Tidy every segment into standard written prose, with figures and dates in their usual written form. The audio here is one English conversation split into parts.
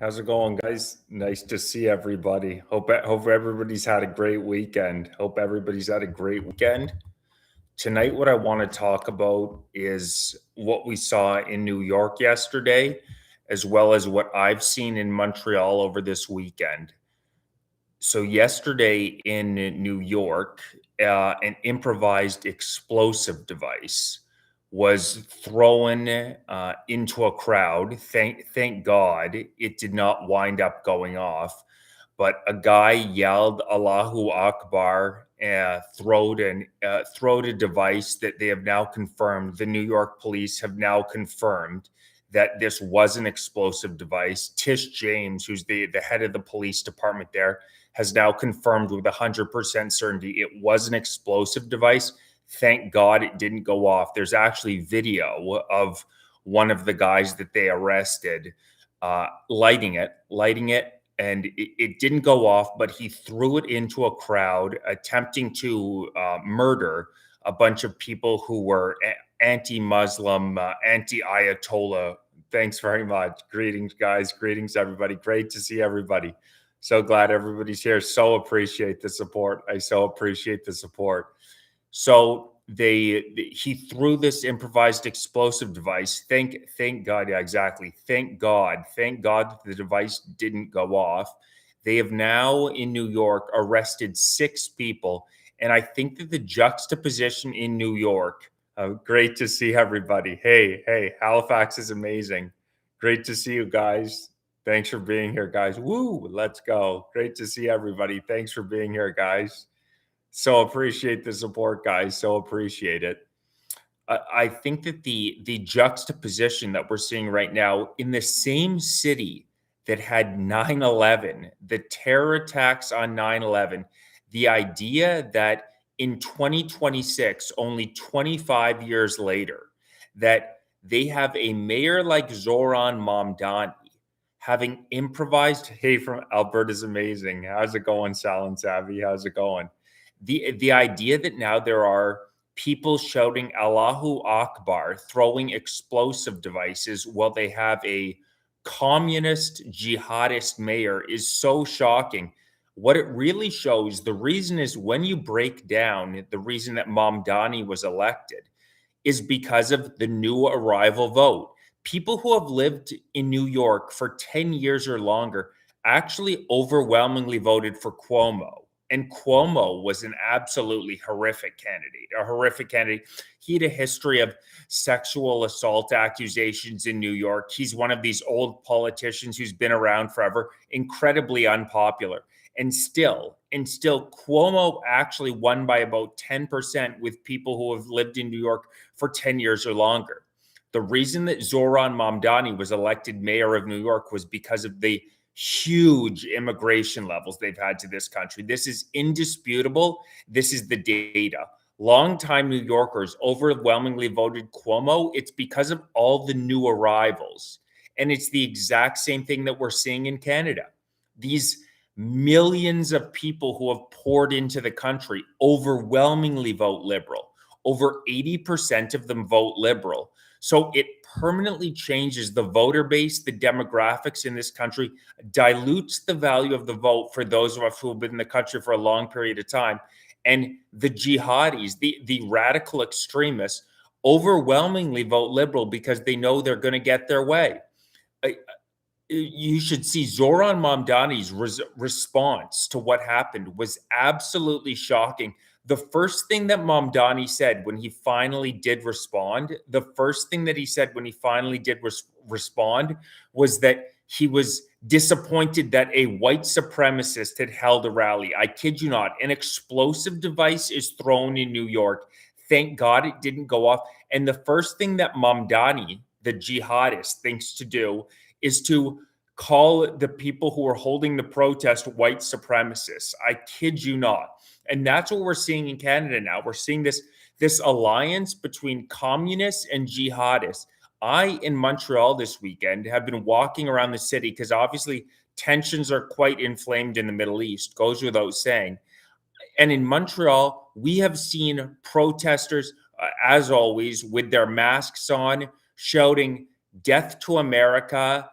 How's it going, guys? Nice to see everybody. Hope everybody's had a great weekend. Hope everybody's had a great weekend. Tonight, what I want to talk about is what we saw in New York yesterday, as well as what I've seen in Montreal over this weekend. So, yesterday in New York, an improvised explosive device was thrown into a crowd. Thank God it did not wind up going off, but a guy yelled Allahu Akbar, throwed a device that they have now confirmed. The New York police have now confirmed that this was an explosive device. Tish James, who's the head of the police department there, has now confirmed with 100% certainty it was an explosive device. Thank God it didn't go off. There's actually video of one of the guys that they arrested lighting it, and it didn't go off, but he threw it into a crowd, attempting to murder a bunch of people who were anti-Muslim, anti-Ayatollah. Thanks very much. Greetings, guys. Greetings, everybody. Great to see everybody. So glad everybody's here. So appreciate the support. I so appreciate the support. So he threw this improvised explosive device. Thank God. Yeah, exactly. Thank God that the device didn't go off. They have now in New York arrested 6 people. And I think that the juxtaposition in New York, great to see everybody. Hey, Halifax is amazing. Great to see you guys. Thanks for being here, guys. Woo, let's go. Great to see everybody. Thanks for being here, guys. So appreciate the support, guys. So appreciate it. I think that the juxtaposition that we're seeing right now in the same city that had 9/11, the terror attacks on 9/11, the idea that in 2026, only 25 years later, that they have a mayor like Zoran Mamdani having improvised. Hey, from Alberta's amazing. How's it going, Sal and Savvy? How's it going? The idea that now there are people shouting Allahu Akbar, throwing explosive devices while they have a communist jihadist mayor is so shocking. What it really shows, the reason is when you break down the reason that Mamdani was elected is because of the new arrival vote. People who have lived in New York for 10 years or longer actually overwhelmingly voted for Cuomo. And Cuomo was an absolutely horrific candidate. He had a history of sexual assault accusations in New York. He's one of these old politicians who's been around forever, incredibly unpopular. And still, Cuomo actually won by about 10% with people who have lived in New York for 10 years or longer. The reason that Zoran Mamdani was elected mayor of New York was because of the huge immigration levels they've had to this country. This is indisputable. This is the data. Longtime New Yorkers overwhelmingly voted Cuomo. It's because of all the new arrivals. And it's the exact same thing that we're seeing in Canada. These millions of people who have poured into the country overwhelmingly vote Liberal. Over 80% of them vote Liberal. So it permanently changes the voter base, the demographics in this country, dilutes the value of the vote for those of us who have been in the country for a long period of time. And the jihadis, the radical extremists, overwhelmingly vote Liberal because they know they're going to get their way. You should see Zoran Mamdani's response to what happened was absolutely shocking. The first thing that Mamdani said when he finally did respond, respond was that he was disappointed that a white supremacist had held a rally. I kid you not, an explosive device is thrown in New York. Thank God it didn't go off. And the first thing that Mamdani, the jihadist, thinks to do is to call the people who are holding the protest white supremacists. I kid you not. And that's what we're seeing in Canada now. We're seeing this alliance between communists and jihadists. I, in Montreal this weekend, have been walking around the city because obviously tensions are quite inflamed in the Middle East, goes without saying. And in Montreal, we have seen protesters, as always, with their masks on, shouting, "Death to America,"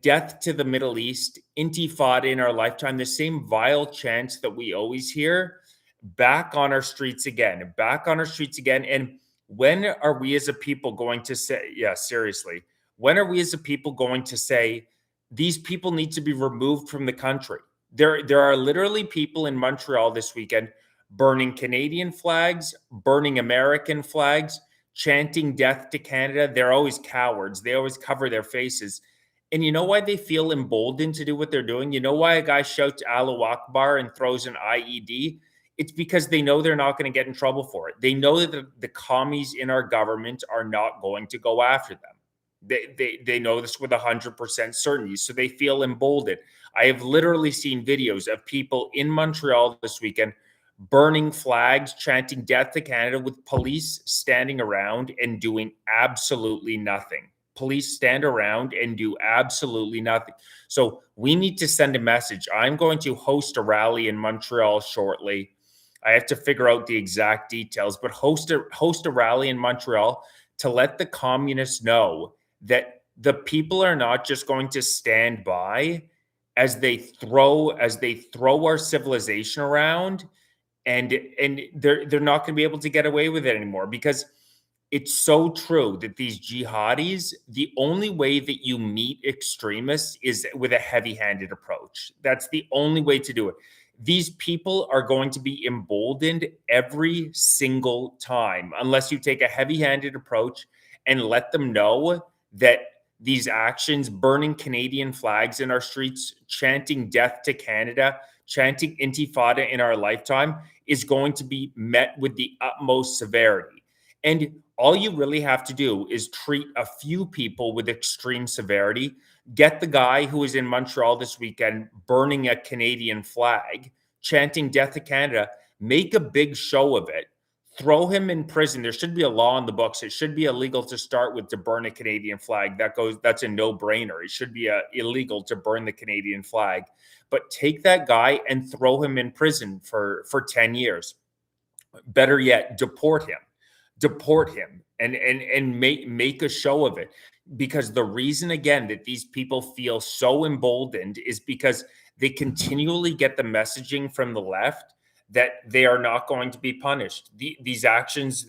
death to the Middle East, intifada in our lifetime, the same vile chants that we always hear, back on our streets again, back on our streets again. And when are we as a people going to say, yeah, seriously, when are we as a people going to say these people need to be removed from the country? There are literally people in Montreal this weekend burning Canadian flags, burning American flags, chanting death to Canada. They're always cowards. They always cover their faces. And you know why they feel emboldened to do what they're doing? You know why a guy shouts Allahu Akbar and throws an IED? It's because they know they're not going to get in trouble for it. They know that the commies in our government are not going to go after them. They know this with 100% certainty. So they feel emboldened. I have literally seen videos of people in Montreal this weekend burning flags, chanting death to Canada, with police standing around and doing absolutely nothing. Police stand around and do absolutely nothing. So we need to send a message. I'm going to host a rally in Montreal shortly. I have to figure out the exact details, but host a rally in Montreal to let the communists know that the people are not just going to stand by as they throw our civilization around, and they're not going to be able to get away with it anymore, because it's so true that these jihadis, the only way that you meet extremists is with a heavy-handed approach. That's the only way to do it. These people are going to be emboldened every single time unless you take a heavy-handed approach and let them know that these actions, burning Canadian flags in our streets, chanting death to Canada, chanting intifada in our lifetime, is going to be met with the utmost severity. And all you really have to do is treat a few people with extreme severity. Get the guy who was in Montreal this weekend burning a Canadian flag, chanting death to Canada, make a big show of it, throw him in prison. There should be a law in the books. It should be illegal to start with to burn a Canadian flag. That's a no-brainer. It should be illegal to burn the Canadian flag. But take that guy and throw him in prison for 10 years. Better yet, deport him and make a show of it. Because the reason, again, that these people feel so emboldened is because they continually get the messaging from the left that they are not going to be punished. These actions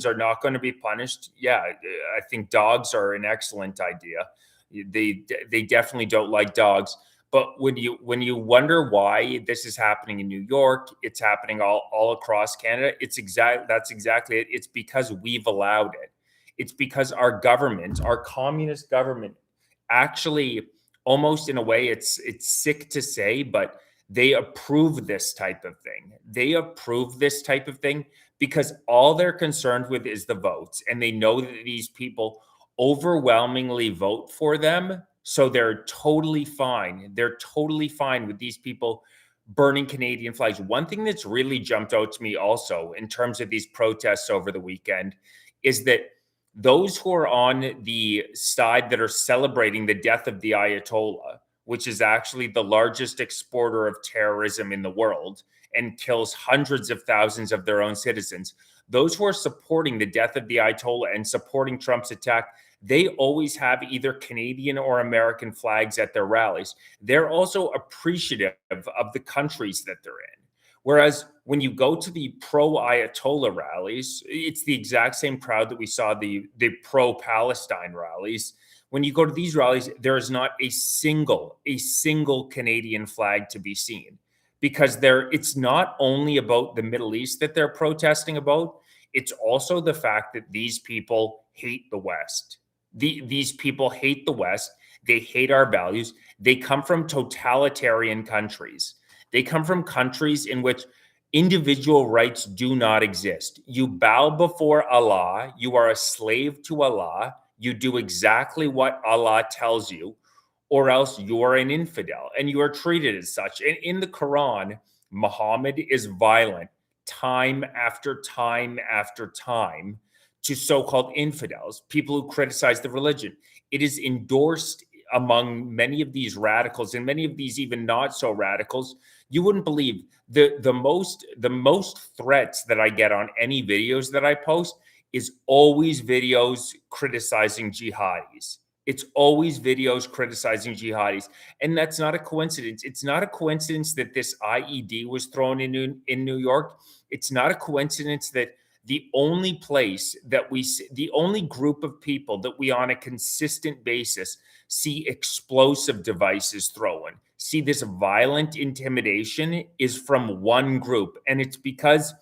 are not going to be punished. Yeah, I think dogs are an excellent idea. They definitely don't like dogs. But when you wonder why this is happening in New York, it's happening all across Canada. That's exactly it. It's because we've allowed it. It's because our government, our communist government, actually, almost in a way, it's sick to say, but they approve this type of thing. They approve this type of thing because all they're concerned with is the votes, and they know that these people overwhelmingly vote for them. So they're totally fine. They're totally fine with these people burning Canadian flags. One thing that's really jumped out to me also in terms of these protests over the weekend is that those who are on the side that are celebrating the death of the Ayatollah, which is actually the largest exporter of terrorism in the world and kills hundreds of thousands of their own citizens, those who are supporting the death of the Ayatollah and supporting Trump's attack, they always have either Canadian or American flags at their rallies. They're also appreciative of the countries that they're in. Whereas when you go to the pro-Ayatollah rallies, it's the exact same crowd that we saw the pro-Palestine rallies. When you go to these rallies, there is not a single Canadian flag to be seen, because it's not only about the Middle East that they're protesting about. It's also the fact that these people hate the West. These people hate the West. They hate our values. They come from totalitarian countries. They come from countries in which individual rights do not exist. You bow before Allah. You are a slave to Allah. You do exactly what Allah tells you, or else you are an infidel, and you are treated as such. And in the Quran, Muhammad is violent time after time after time to so-called infidels, people who criticize the religion. It is endorsed among many of these radicals, and many of these even not so radicals. You wouldn't believe the most threats that I get on any videos that I post is always videos criticizing jihadis. It's always videos criticizing jihadis. And that's not a coincidence. It's not a coincidence that this IED was thrown in New York. It's not a coincidence that the only place that the only group of people that we on a consistent basis see explosive devices thrown, see this violent intimidation is from one group. And it's because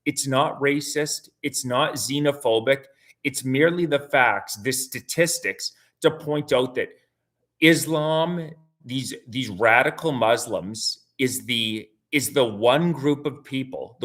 it's not racist, it's not xenophobic, it's merely the facts, the statistics to point out that Islam, these radical Muslims, is the one group of people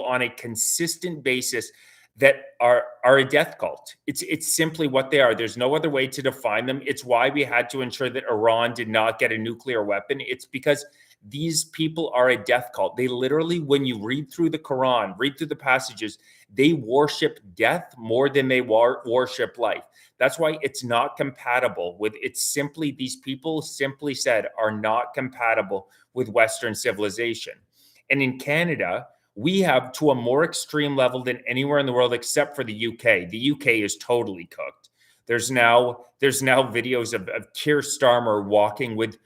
on a consistent basis that are a death cult. It's simply what they are. There's no other way to define them. It's why we had to ensure that Iran did not get a nuclear weapon. It's because these people are a death cult. They literally, when you read through the Quran, read through the passages, they worship death more than they worship life. That's why it's not compatible with, it's simply, these people simply said are not compatible with Western civilization. And in Canada, we have, to a more extreme level than anywhere in the world except for the UK. The UK is totally cooked. There's now videos of Keir Starmer walking with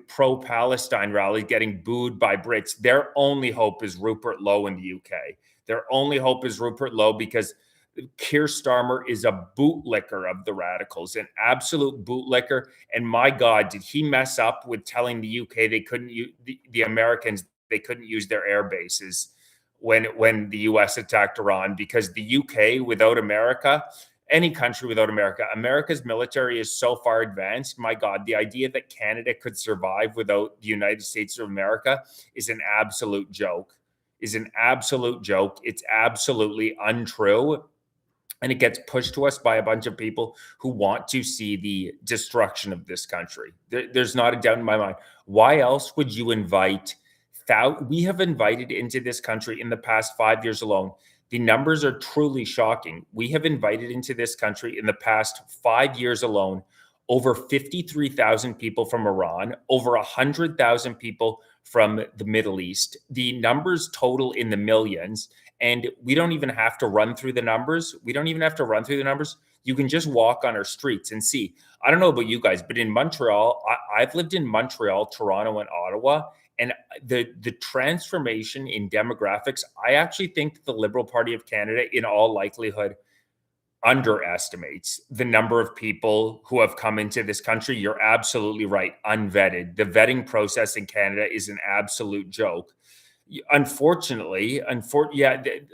pro-Palestine rallies getting booed by Brits. Their only hope is Rupert Lowe in the UK. Their only hope is Rupert Lowe because Keir Starmer is a bootlicker of the radicals, an absolute bootlicker. And my God, did he mess up with telling the UK they couldn't use the Americans, they couldn't use their air bases when the US attacked Iran, because the UK without America, any country without America, America's military is so far advanced. My God, the idea that Canada could survive without the United States of America is an absolute joke. It's absolutely untrue. And it gets pushed to us by a bunch of people who want to see the destruction of this country. There's not a doubt in my mind. Why else would you invite? We have invited into this country in the past 5 years alone. The numbers are truly shocking. We have invited into this country in the past 5 years alone over 53,000 people from Iran, over 100,000 people from the Middle East. The numbers total in the millions. And we don't even have to run through the numbers. You can just walk on our streets and see. I don't know about you guys, but in Montreal, I've lived in Montreal, Toronto, and Ottawa. And the transformation in demographics, I actually think the Liberal Party of Canada, in all likelihood, underestimates the number of people who have come into this country. You're absolutely right. Unvetted. The vetting process in Canada is an absolute joke. Unfortunately,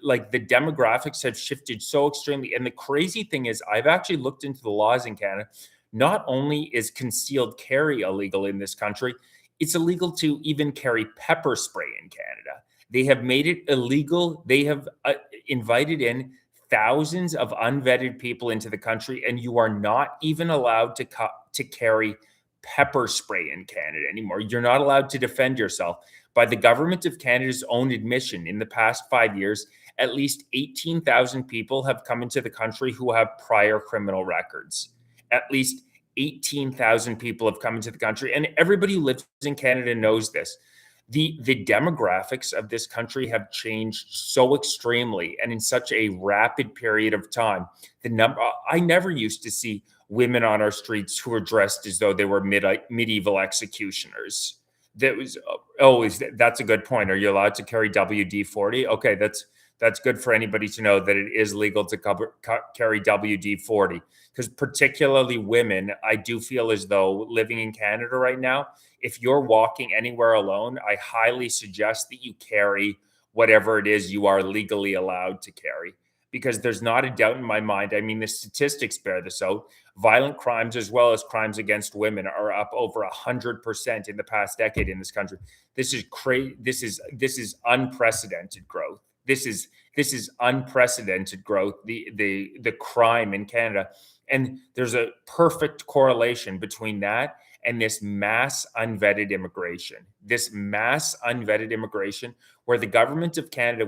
like the demographics have shifted so extremely. And the crazy thing is, I've actually looked into the laws in Canada. Not only is concealed carry illegal in this country, it's illegal to even carry pepper spray in Canada. They have made it illegal. They have invited in thousands of unvetted people into the country, and you are not even allowed to carry pepper spray in Canada anymore. You're not allowed to defend yourself. By the government of Canada's own admission, in the past 5 years, at least 18,000 people have come into the country who have prior criminal records. At least 18,000 people have come into the country, and everybody who lives in Canada knows this. The demographics of this country have changed so extremely and in such a rapid period of time. I never used to see women on our streets who were dressed as though they were medieval executioners. That was always, that's a good point. Are you allowed to carry WD-40? Okay, that's good for anybody to know that it is legal to carry WD-40, because particularly women, I do feel as though living in Canada right now, if you're walking anywhere alone, I highly suggest that you carry whatever it is you are legally allowed to carry, because there's not a doubt in my mind. I mean, the statistics bear this out. Violent crimes as well as crimes against women are up over 100% in the past decade in this country. This is crazy. This is unprecedented growth. This is unprecedented growth. The crime in Canada, and there's a perfect correlation between that and this mass unvetted immigration. This mass unvetted immigration, where the government of Canada,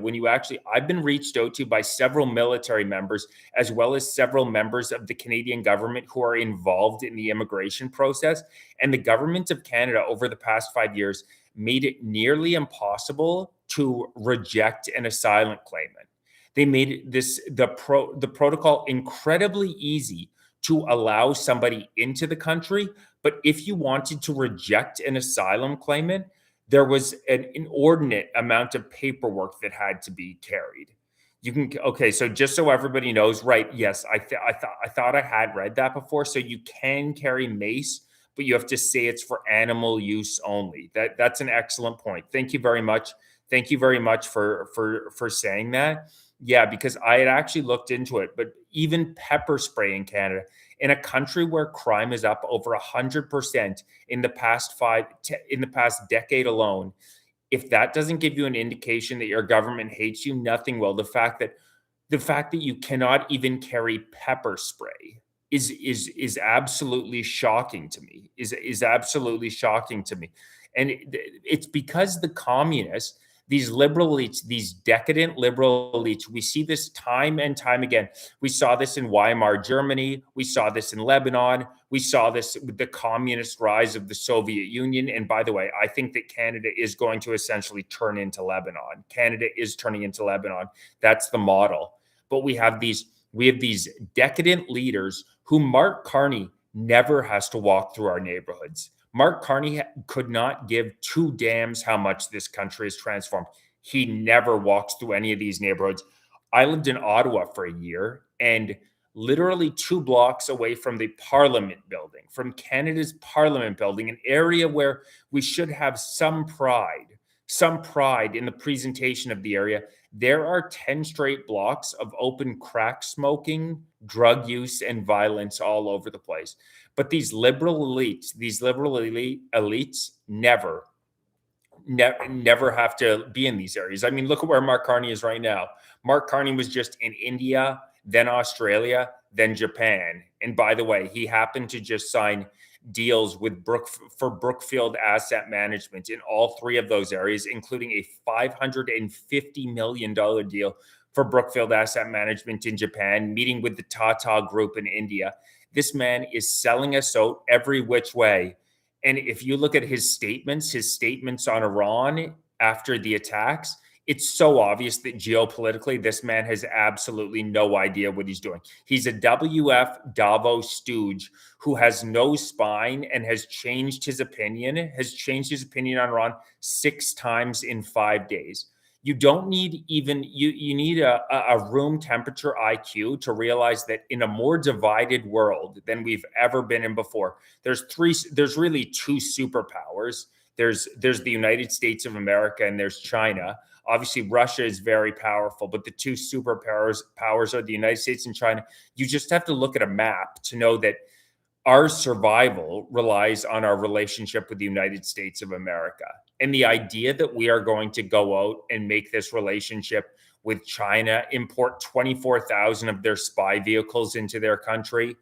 I've been reached out to by several military members, as well as several members of the Canadian government who are involved in the immigration process. And the government of Canada over the past 5 years made it nearly impossible to reject an asylum claimant. They made the protocol incredibly easy to allow somebody into the country. But if you wanted to reject an asylum claimant, there was an inordinate amount of paperwork that had to be carried. You can okay, so just so everybody knows, right? Yes, I thought I had read that before. So you can carry mace, but you have to say it's for animal use only. That's an excellent point. Thank you very much. Thank you very much for saying that. Yeah, because I had actually looked into it, but even pepper spray in Canada, in a country where crime is up over 100% in the in the past decade alone, if that doesn't give you an indication that your government hates you, nothing will. The fact that you cannot even carry pepper spray is absolutely shocking to me. Is absolutely shocking to me, and it's because the communists, these liberal elites, these decadent liberal elites, we see this time and time again. We saw this in Weimar Germany. We saw this in Lebanon. We saw this with the communist rise of the Soviet Union. And by the way, I think that Canada is going to essentially turn into Lebanon. Canada is turning into Lebanon. That's the model. But we have these decadent leaders who Mark Carney never has to walk through our neighborhoods. Mark Carney could not give two damns how much this country has transformed. He never walks through any of these neighborhoods. I lived in Ottawa for a year, and literally 2 blocks away from the Parliament building, from Canada's Parliament building, an area where we should have some pride in the presentation of the area. There are 10 straight blocks of open crack smoking, drug use, and violence all over the place. But these liberal elites never have to be in these areas. I mean, look at where Mark Carney is right now. Mark Carney was just in India, then Australia, then Japan. And by the way, he happened to just sign deals with Brookfield Asset Management in all three of those areas, including a $550 million deal for Brookfield Asset Management in Japan, meeting with the Tata Group in India. This man is selling us out every which way. And if you look at his statements on Iran after the attacks, it's so obvious that geopolitically, this man has absolutely no idea what he's doing. He's a WF Davos stooge who has no spine and has changed his opinion on Iran 6 times in 5 days. You don't need even, you need a room temperature IQ to realize that in a more divided world than we've ever been in before, there's really 2 superpowers. There's the United States of America and there's China. Obviously, Russia is very powerful, but the 2 superpowers are the United States and China. You just have to look at a map to know that our survival relies on our relationship with the United States of America. And the idea that we are going to go out and make this relationship with China, import 24,000 of their spy vehicles into their country,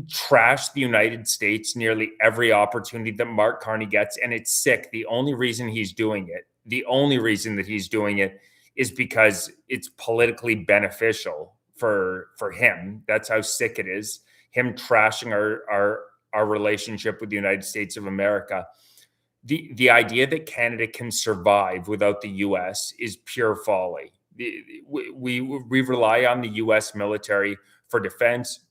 trash the United States nearly every opportunity that Mark Carney gets. And it's sick. The only reason that he's doing it is because it's politically beneficial for him. That's how sick it is. Him trashing our relationship with the United States of America. The idea that Canada can survive without the US is pure folly. We rely on the US military for defense.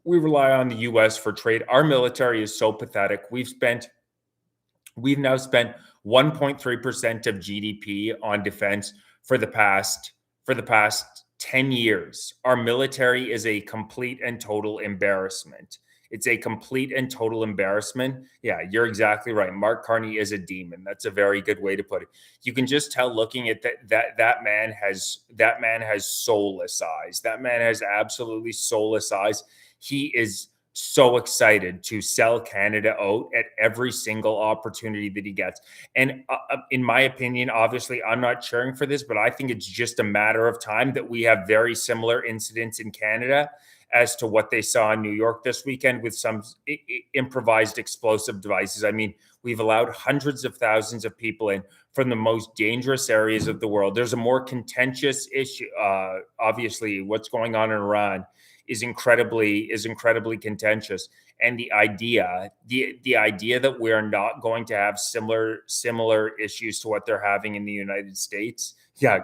We rely on the US for trade. Our military is so pathetic. We've now spent 1.3% of GDP on defense for the past 10 years. Our military is a complete and total embarrassment. It's a complete and total embarrassment. Yeah, you're exactly right. Mark Carney is a demon. That's a very good way to put it. You can just tell looking at that man has soulless eyes. That man has absolutely soulless eyes. He is so excited to sell Canada out at every single opportunity that he gets. And in my opinion, obviously, I'm not cheering for this, but I think it's just a matter of time that we have very similar incidents in Canada as to what they saw in New York this weekend with some improvised explosive devices. I mean, we've allowed hundreds of thousands of people in from the most dangerous areas of the world. There's a more contentious issue. Obviously, what's going on in Iran is incredibly contentious. And the idea that we're not going to have similar issues to what they're having in the United States. Yeah,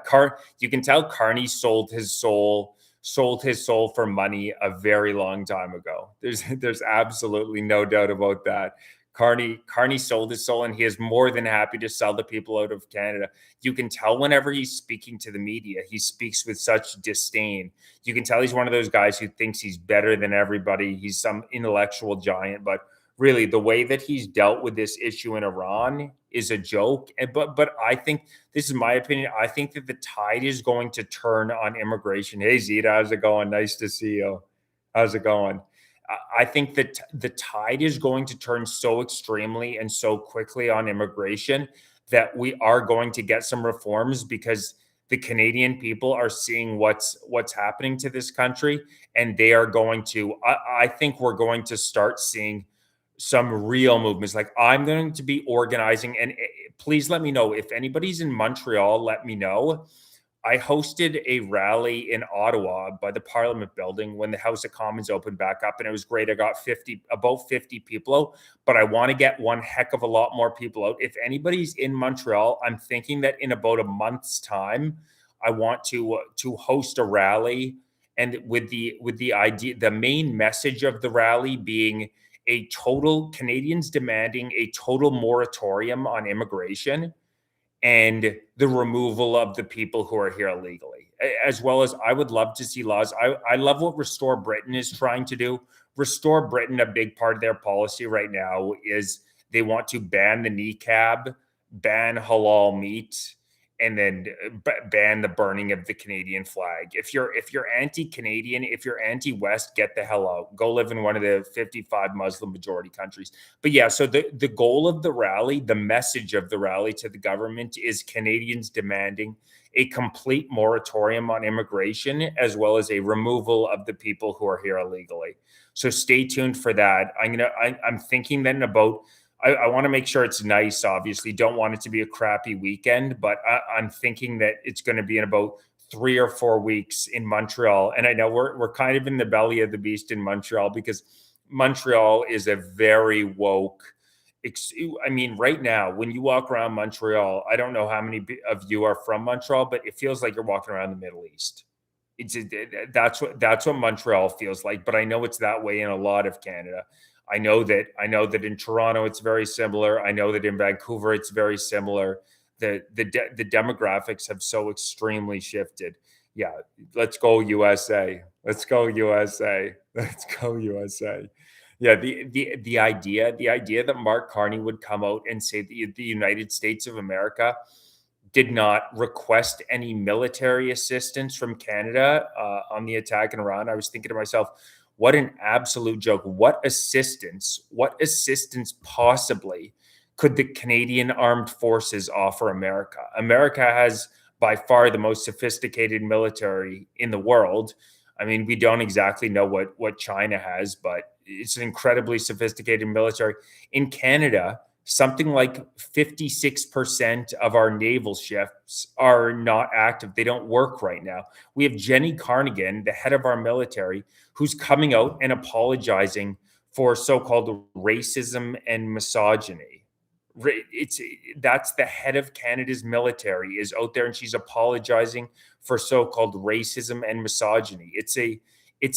you can tell Carney sold his soul sold his soul for money a very long time ago. There's absolutely no doubt about that. Carney sold his soul, and he is more than happy to sell the people out of Canada. You can tell whenever he's speaking to the media, he speaks with such disdain. You can tell he's one of those guys who thinks he's better than everybody. He's some intellectual giant, but really the way that he's dealt with this issue in Iran is a joke. But I think, this is my opinion, I think that the tide is going to turn on immigration. Hey Zita, how's it going? Nice to see you. How's it going? I think that the tide is going to turn so extremely and so quickly on immigration that we are going to get some reforms, because the Canadian people are seeing what's happening to this country, and they are going to. I think we're going to start seeing some real movements. Like, I'm going to be organizing, and please let me know if anybody's in Montreal. Let me know. I hosted a rally in Ottawa by the Parliament building when the House of Commons opened back up, and it was great. I got about 50 people out, but I want to get one heck of a lot more people out. If anybody's in Montreal, I'm thinking that in about a month's time, I want to host a rally, and with the idea, the main message of the rally being a total Canadians demanding a total moratorium on immigration and the removal of the people who are here illegally, as well as I would love to see laws. I love what Restore Britain is trying to do. Restore Britain, a big part of their policy right now is they want to ban the niqab, ban halal meat, and then ban the burning of the Canadian flag. If you're anti-Canadian, if you're anti-West, get the hell out. Go live in one of the 55 Muslim majority countries. But yeah, so the goal of the rally, the message of the rally to the government is Canadians demanding a complete moratorium on immigration, as well as a removal of the people who are here illegally. So stay tuned for that. I'm thinking that in about, I want to make sure it's nice, obviously. Don't want it to be a crappy weekend, but I'm thinking that it's going to be in about 3 or 4 weeks in Montreal. And I know we're kind of in the belly of the beast in Montreal, because Montreal is a very woke. I mean, right now, when you walk around Montreal, I don't know how many of you are from Montreal, but it feels like you're walking around the Middle East. That's what Montreal feels like. But I know it's that way in a lot of Canada. I know that in Toronto it's very similar. I know that in Vancouver it's very similar. The demographics have so extremely shifted. Yeah, let's go USA. Let's go USA. Let's go USA. Yeah, the idea that Mark Carney would come out and say that the United States of America did not request any military assistance from Canada on the attack in Iran. I was thinking to myself, what an absolute joke. What assistance possibly could the Canadian Armed Forces offer America? America has by far the most sophisticated military in the world. I mean, we don't exactly know what China has, but it's an incredibly sophisticated military. In Canada, something like 56% of our naval ships are not active. They don't work right now. We have Jenny Carnigan, the head of our military, who's coming out and apologizing for so-called racism and misogyny. That's the head of Canada's military is out there, and she's apologizing for so-called racism and misogyny. It's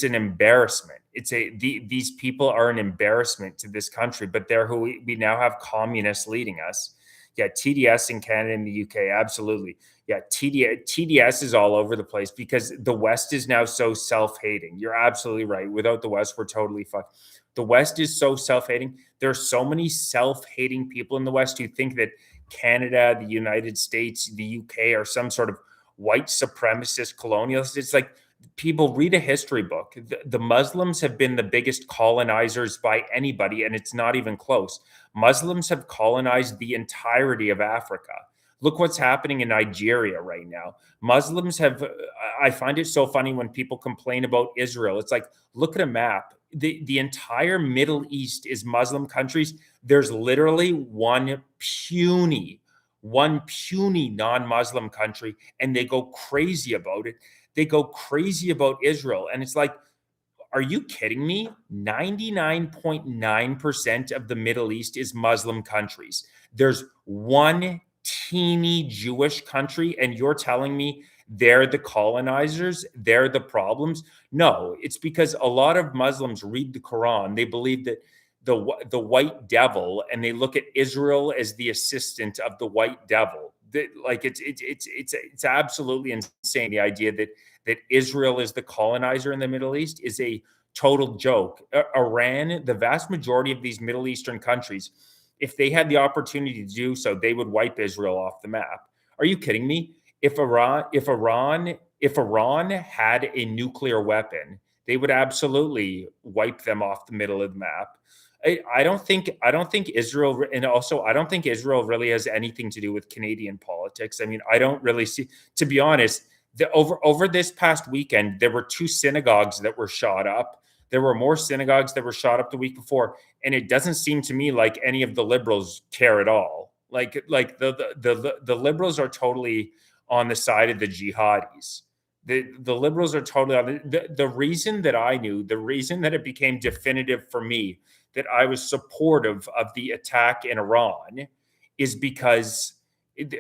an embarrassment. These people are an embarrassment to this country, but they're who we now have communists leading us. Yeah, TDS in Canada and the UK, absolutely. Yeah, TDS is all over the place because the West is now so self-hating. You're absolutely right. Without the West, we're totally fucked. The West is so self-hating. There are so many self-hating people in the West who think that Canada, the United States, the UK are some sort of white supremacist colonialists. It's like, people read a history book. The Muslims have been the biggest colonizers by anybody, and it's not even close. Muslims have colonized the entirety of Africa. Look what's happening in Nigeria right now. Muslims have, I find it so funny when people complain about Israel. It's like, look at a map. The entire Middle East is Muslim countries. There's literally one puny non-Muslim country, and they go crazy about it. They go crazy about Israel. And it's like, are you kidding me? 99.9% of the Middle East is Muslim countries. There's one teeny Jewish country, and you're telling me they're the colonizers, they're the problems. No, it's because a lot of Muslims read the Quran. They believe that the white devil, and they look at Israel as the assistant of the white devil. Like it's absolutely insane. The idea that Israel is the colonizer in the Middle East is a total joke. Iran, the vast majority of these Middle Eastern countries, if they had the opportunity to do so, they would wipe Israel off the map. Are you kidding me? If Iran had a nuclear weapon, they would absolutely wipe them off the middle of the map. I don't think Israel, and also I don't think Israel really has anything to do with Canadian politics. I mean, I don't really see, to be honest, over this past weekend, there were 2 synagogues that were shot up. There were more synagogues that were shot up the week before, and it doesn't seem to me like any of the liberals care at all. Like the liberals are totally on the side of the jihadis. The liberals are totally on the reason that I knew, the reason that it became definitive for me that I was supportive of the attack in Iran is because I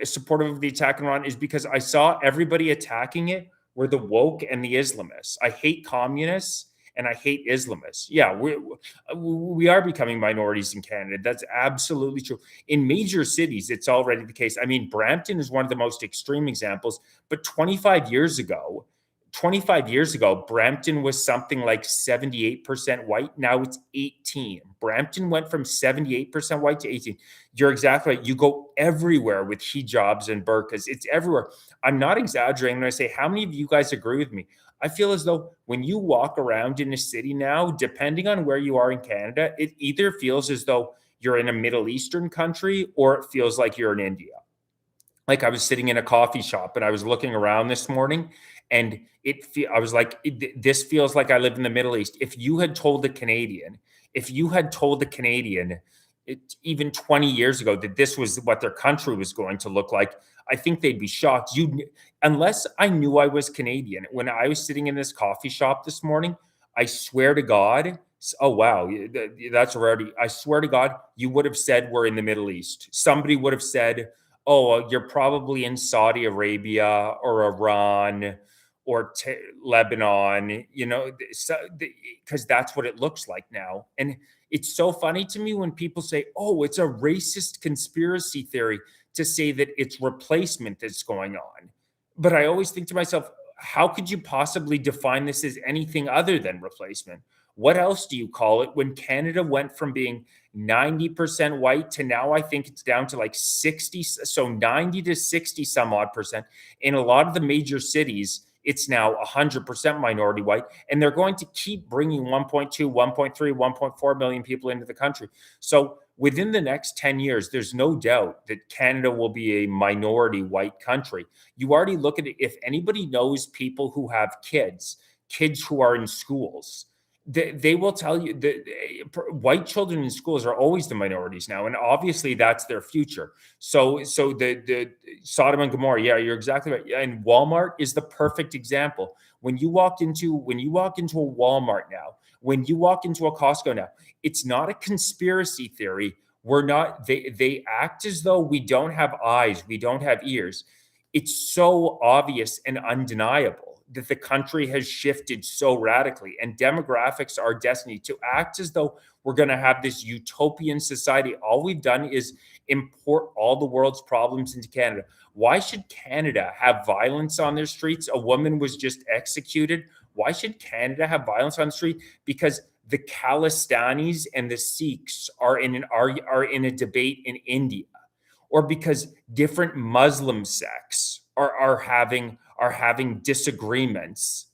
saw everybody attacking it were the woke and the Islamists. I hate communists and I hate Islamists. Yeah, we are becoming minorities in Canada. That's absolutely true. In major cities, it's already the case. I mean, Brampton is one of the most extreme examples, but 25 years ago, Brampton was something like 78% white. Now it's 18. Brampton went from 78% white to 18. You're exactly right. You go everywhere with hijabs and burqas. It's everywhere. I'm not exaggerating when I say, how many of you guys agree with me? I feel as though when you walk around in a city now, depending on where you are in Canada, it either feels as though you're in a Middle Eastern country or it feels like you're in India. Like I was sitting in a coffee shop and I was looking around this morning, and I was like, this feels like I live in the Middle East. If you had told a Canadian, even 20 years ago that this was what their country was going to look like, I think they'd be shocked. Unless I knew I was Canadian. When I was sitting in this coffee shop this morning, I swear to God, oh wow, that's a rarity. I swear to God, you would have said we're in the Middle East. Somebody would have said, oh, you're probably in Saudi Arabia or Iran or Lebanon, because that's what it looks like now. And it's so funny to me when people say, oh, it's a racist conspiracy theory to say that it's replacement that's going on. But I always think to myself, how could you possibly define this as anything other than replacement? What else do you call it when Canada went from being 90% white to now I think it's down to like 60, so 90 to 60 some odd percent. In a lot of the major cities, it's now 100% minority white, and they're going to keep bringing 1.2, 1.3, 1.4 million people into the country. So within the next 10 years, there's no doubt that Canada will be a minority white country. You already look at it. If anybody knows people who have kids who are in schools, they will tell you that white children in schools are always the minorities now, and obviously that's their future. So the Sodom and Gomorrah, yeah, you're exactly right. And Walmart is the perfect example. When you walk into a Walmart now, when you walk into a Costco now, it's not a conspiracy theory. They act as though we don't have eyes, we don't have ears. It's so obvious and undeniable that the country has shifted so radically, and demographics are destiny to act as though we're going to have this utopian society. All we've done is import all the world's problems into Canada. Why should Canada have violence on their streets? A woman was just executed. Why should Canada have violence on the street? Because the Khalistanis and the Sikhs are in a debate in India, or because different Muslim sects are having disagreements.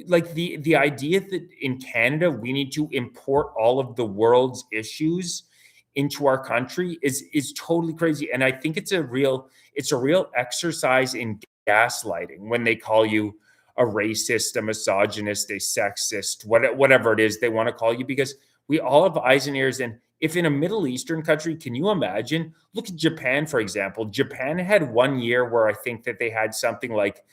Like the idea that in Canada we need to import all of the world's issues into our country is totally crazy. And I think it's a real exercise in gaslighting when they call you a racist, a misogynist, a sexist, whatever it is they want to call you, because we all have eyes and ears. And if in a Middle Eastern country, can you imagine? Look at Japan, for example. Japan had 1 year where I think that they had something like,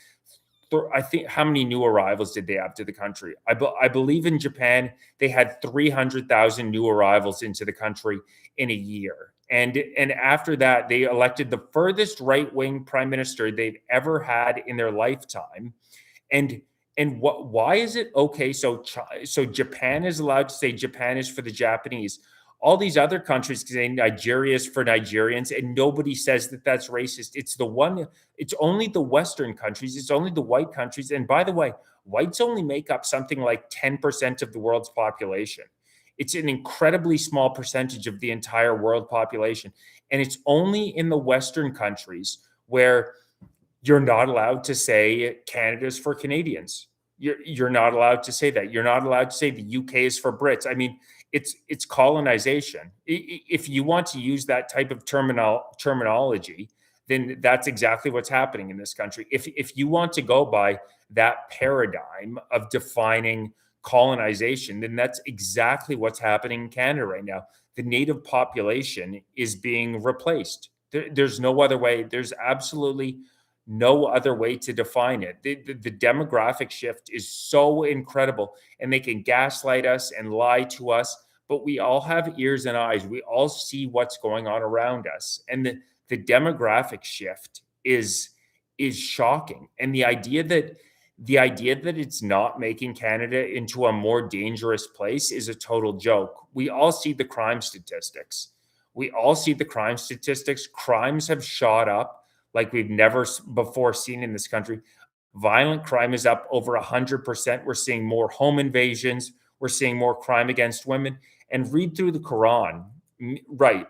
I think, how many new arrivals did they have to the country? I believe in Japan, they had 300,000 new arrivals into the country in a year. And after that, they elected the furthest right-wing prime minister they've ever had in their lifetime. And why is it okay? So Japan is allowed to say Japan is for the Japanese. All these other countries say Nigeria is for Nigerians, and nobody says that that's racist. It's only the Western countries, it's only the white countries. And by the way, whites only make up something like 10% of the world's population. It's an incredibly small percentage of the entire world population. And it's only in the Western countries where you're not allowed to say Canada's for Canadians. You're not allowed to say that. You're not allowed to say the UK is for Brits. I mean, it's colonization. If you want to use that type of terminology, then that's exactly what's happening in this country. If you want to go by that paradigm of defining colonization, then that's exactly what's happening in Canada right now. The native population is being replaced. There's no other way. There's absolutely no other way to define it. The demographic shift is so incredible, and they can gaslight us and lie to us, but we all have ears and eyes. We all see what's going on around us. And the demographic shift is shocking. And the idea that it's not making Canada into a more dangerous place is a total joke. We all see the crime statistics. Crimes have shot up like we've never before seen in this country. Violent crime is up over 100%. We're seeing more home invasions. We're seeing more crime against women. And read through the Quran. Right.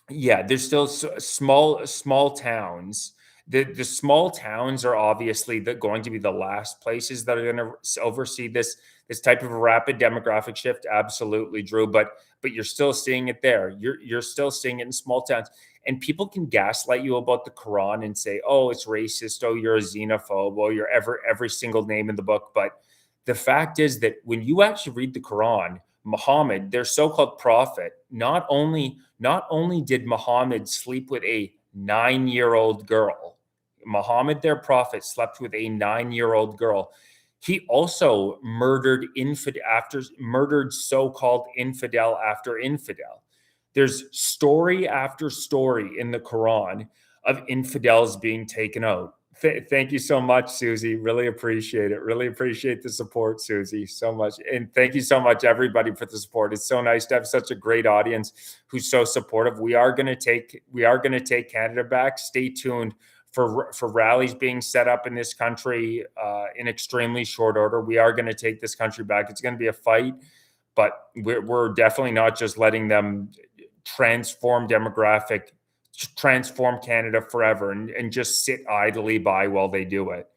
Yeah, there's still small towns. The small towns are obviously going to be the last places that are going to oversee this type of a rapid demographic shift. Absolutely, Drew. But you're still seeing it there. You're still seeing it in small towns. And people can gaslight you about the Quran and say, "Oh, it's racist. Oh, you're a xenophobe. Oh, you're every single name in the book." But the fact is that when you actually read the Quran, Muhammad, their so-called prophet, not only did Muhammad sleep with a 9-year-old girl, Muhammad, their prophet, slept with a 9-year-old girl. He also murdered so-called infidel after infidel. There's story after story in the Quran of infidels being taken out. Thank you so much, Susie. Really appreciate it. Really appreciate the support, Susie, so much. And thank you so much, everybody, for the support. It's so nice to have such a great audience who's so supportive. We are going to take Canada back. Stay tuned for rallies being set up in this country in extremely short order. We are going to take this country back. It's going to be a fight, but we're definitely not just letting them transform Canada forever and just sit idly by while they do it.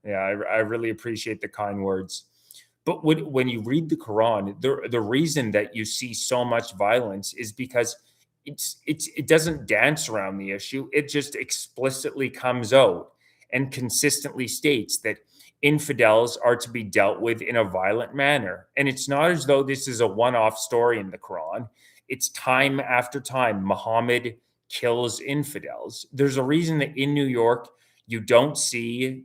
Yeah, I really appreciate the kind words. But when you read the Quran, the reason that you see so much violence is because it doesn't dance around the issue. It just explicitly comes out and consistently states that infidels are to be dealt with in a violent manner. And it's not as though this is a one-off story in the Quran. It's time after time. Muhammad kills infidels. There's a reason that in New York, you don't see,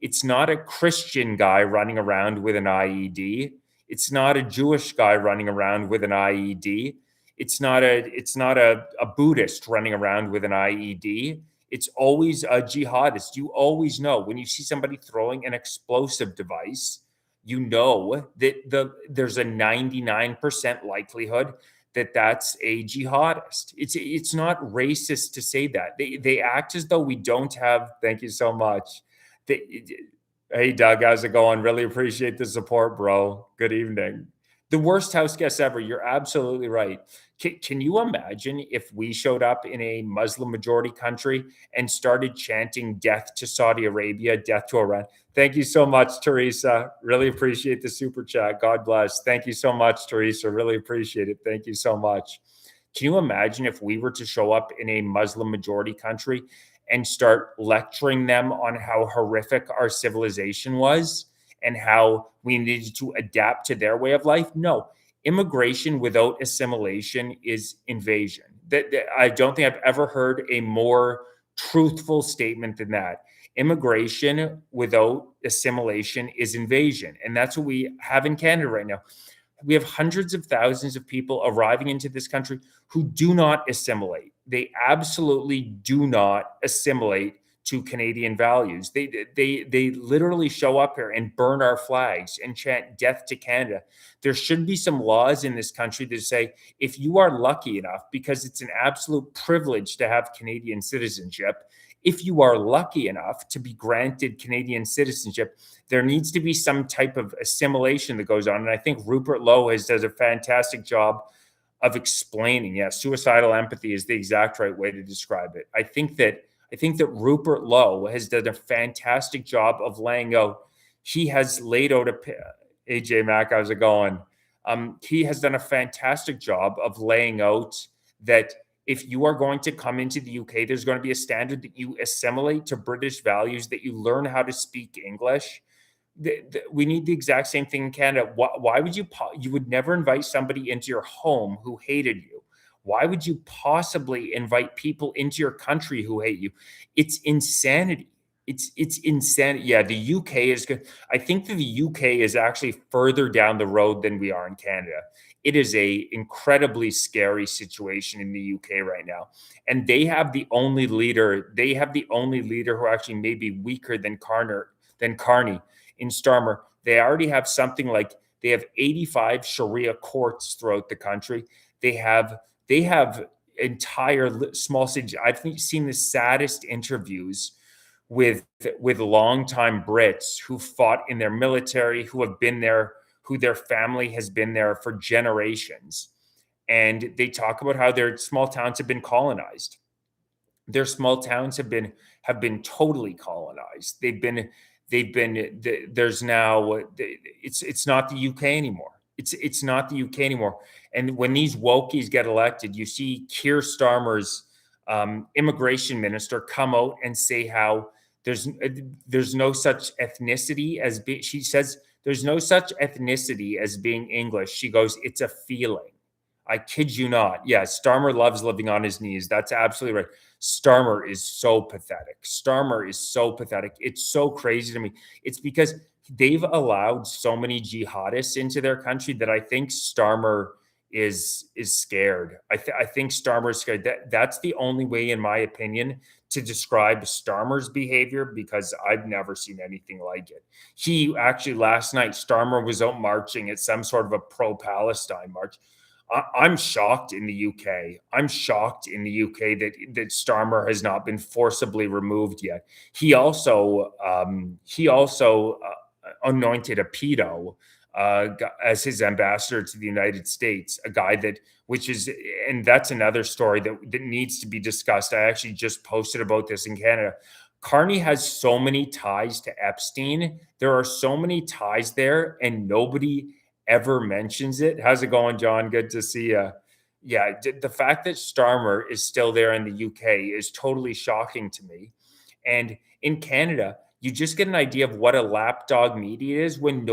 it's not a Christian guy running around with an IED. It's not a Jewish guy running around with an IED. It's not a Buddhist running around with an IED. It's always a jihadist. You always know when you see somebody throwing an explosive device, you know that there's a 99% likelihood that that's a jihadist. It's not racist to say that. They act as though we don't have. Thank you so much. Hey, Doug, how's it going? Really appreciate the support, bro. Good evening. The worst house guest ever. You're absolutely right. Can you imagine if we showed up in a Muslim majority country and started chanting death to Saudi Arabia, death to Iran? Thank you so much, Teresa. Really appreciate the super chat. God bless. Thank you so much, Teresa. Really appreciate it. Thank you so much. Can you imagine if we were to show up in a Muslim majority country and start lecturing them on how horrific our civilization was and how we needed to adapt to their way of life? No. Immigration without assimilation is invasion. I don't think I've ever heard a more truthful statement than that. Immigration without assimilation is invasion. And that's what we have in Canada right now. We have hundreds of thousands of people arriving into this country who do not assimilate. They absolutely do not assimilate to Canadian values. They literally show up here and burn our flags and chant death to Canada. There should be some laws in this country that say if you are lucky enough, because it's an absolute privilege to have Canadian citizenship, if you are lucky enough to be granted Canadian citizenship, there needs to be some type of assimilation that goes on. And I think Rupert Lowe does a fantastic job of explaining. Yeah, suicidal empathy is the exact right way to describe it. I think that Rupert Lowe has done a fantastic job of laying out. He has laid out AJ Mack, how's it going? He has done a fantastic job of laying out that if you are going to come into the UK, there's going to be a standard that you assimilate to British values, that you learn how to speak English. We need the exact same thing in Canada. Why would you would never invite somebody into your home who hated you? Why would you possibly invite people into your country who hate you? It's insanity. It's insanity. Yeah, the UK is good. I think that the UK is actually further down the road than we are in Canada. It is a incredibly scary situation in the UK right now. And they have the only leader, who actually may be weaker than Carney in Starmer. They already have they have 85 Sharia courts throughout the country. They have entire small cities. I've seen the saddest interviews with longtime Brits who fought in their military, who have been there, who their family has been there for generations. And they talk about how their small towns have been colonized. Their small towns have been totally colonized. There's now it's not the UK anymore. It's not the UK anymore. And when these wokies get elected, you see Keir Starmer's immigration minister come out and say how there's no such ethnicity as she says there's no such ethnicity as being English. She goes, it's a feeling. I kid you not. Yeah, Starmer loves living on his knees. That's absolutely right. Starmer is so pathetic. Starmer is so pathetic. It's so crazy to me. It's because they've allowed so many jihadists into their country that I think Starmer is scared. I think Starmer is scared. That's the only way, in my opinion, to describe Starmer's behavior, because I've never seen anything like it. He actually last night, Starmer was out marching at some sort of a pro-Palestine march. I'm shocked in the UK. I'm shocked in the UK that Starmer has not been forcibly removed yet. He also anointed a pedo as his ambassador to the United States, a guy and that's another story that needs to be discussed. I actually just posted about this in Canada. Carney has so many ties to Epstein. There are so many ties there, and nobody ever mentions it. How's it going, John? Good to see you. Yeah, the fact that Starmer is still there in the UK is totally shocking to me. And in Canada, you just get an idea of what a lapdog media is when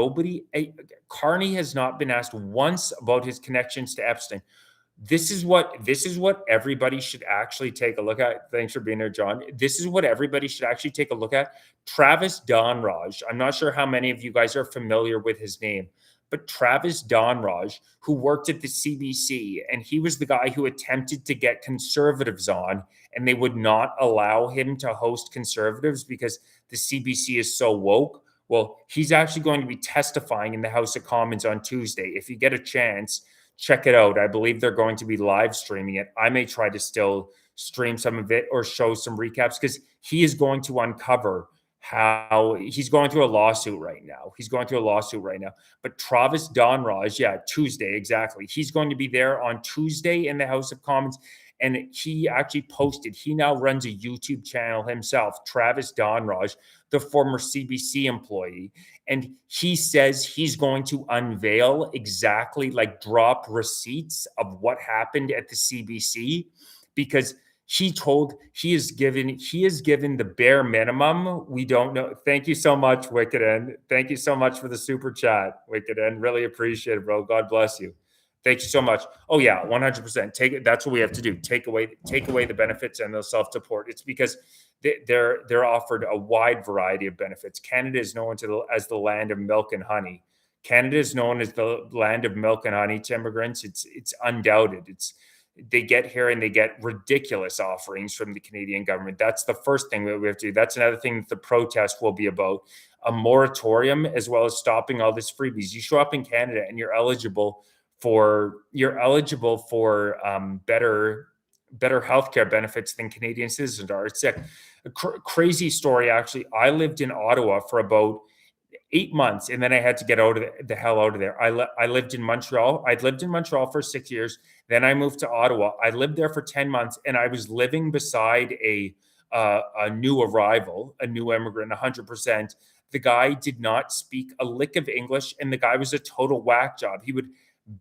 Carney has not been asked once about his connections to Epstein. This is what everybody should actually take a look at. Thanks for being here, John. This is what everybody should actually take a look at. Travis Donraj. I'm not sure how many of you guys are familiar with his name, but Travis Donraj, who worked at the CBC, and he was the guy who attempted to get conservatives on, and they would not allow him to host conservatives because the CBC is so woke. Well, he's actually going to be testifying in the House of Commons on Tuesday. If you get a chance, check it out. I believe they're going to be live streaming it. I may try to still stream some of it or show some recaps, because he is going to uncover how he's going through a lawsuit right now. But Travis Donraj, yeah, Tuesday, exactly. He's going to be there on Tuesday in the House of Commons. And he actually posted, he now runs a YouTube channel himself, Travis Donraj, the former CBC employee. And he says he's going to unveil exactly, like, drop receipts of what happened at the CBC, because he is given the bare minimum. We don't know. Thank you so much, Wicked End. Thank you so much for the super chat, Wicked End. Really appreciate it, bro. God bless you. Thank you so much. Oh yeah, 100%. Take it. That's what we have to do. Take away the benefits and the self-support. It's because they're offered a wide variety of benefits. Canada is known as the land of milk and honey. Canada is known as the land of milk and honey to immigrants. It's undoubted. It's they get here and they get ridiculous offerings from the Canadian government. That's the first thing that we have to do. That's another thing that the protest will be about. A moratorium as well as stopping all this freebies. You show up in Canada and you're eligible for better healthcare benefits than Canadian citizens are. It's a crazy story. Actually, I lived in Ottawa for about 8 months, and then I had to get out of the hell out of there. I lived in Montreal. I'd lived in Montreal for 6 years. Then I moved to Ottawa. I lived there for 10 months, and I was living beside a new arrival, a new immigrant, 100%. The guy did not speak a lick of English, and the guy was a total whack job. He would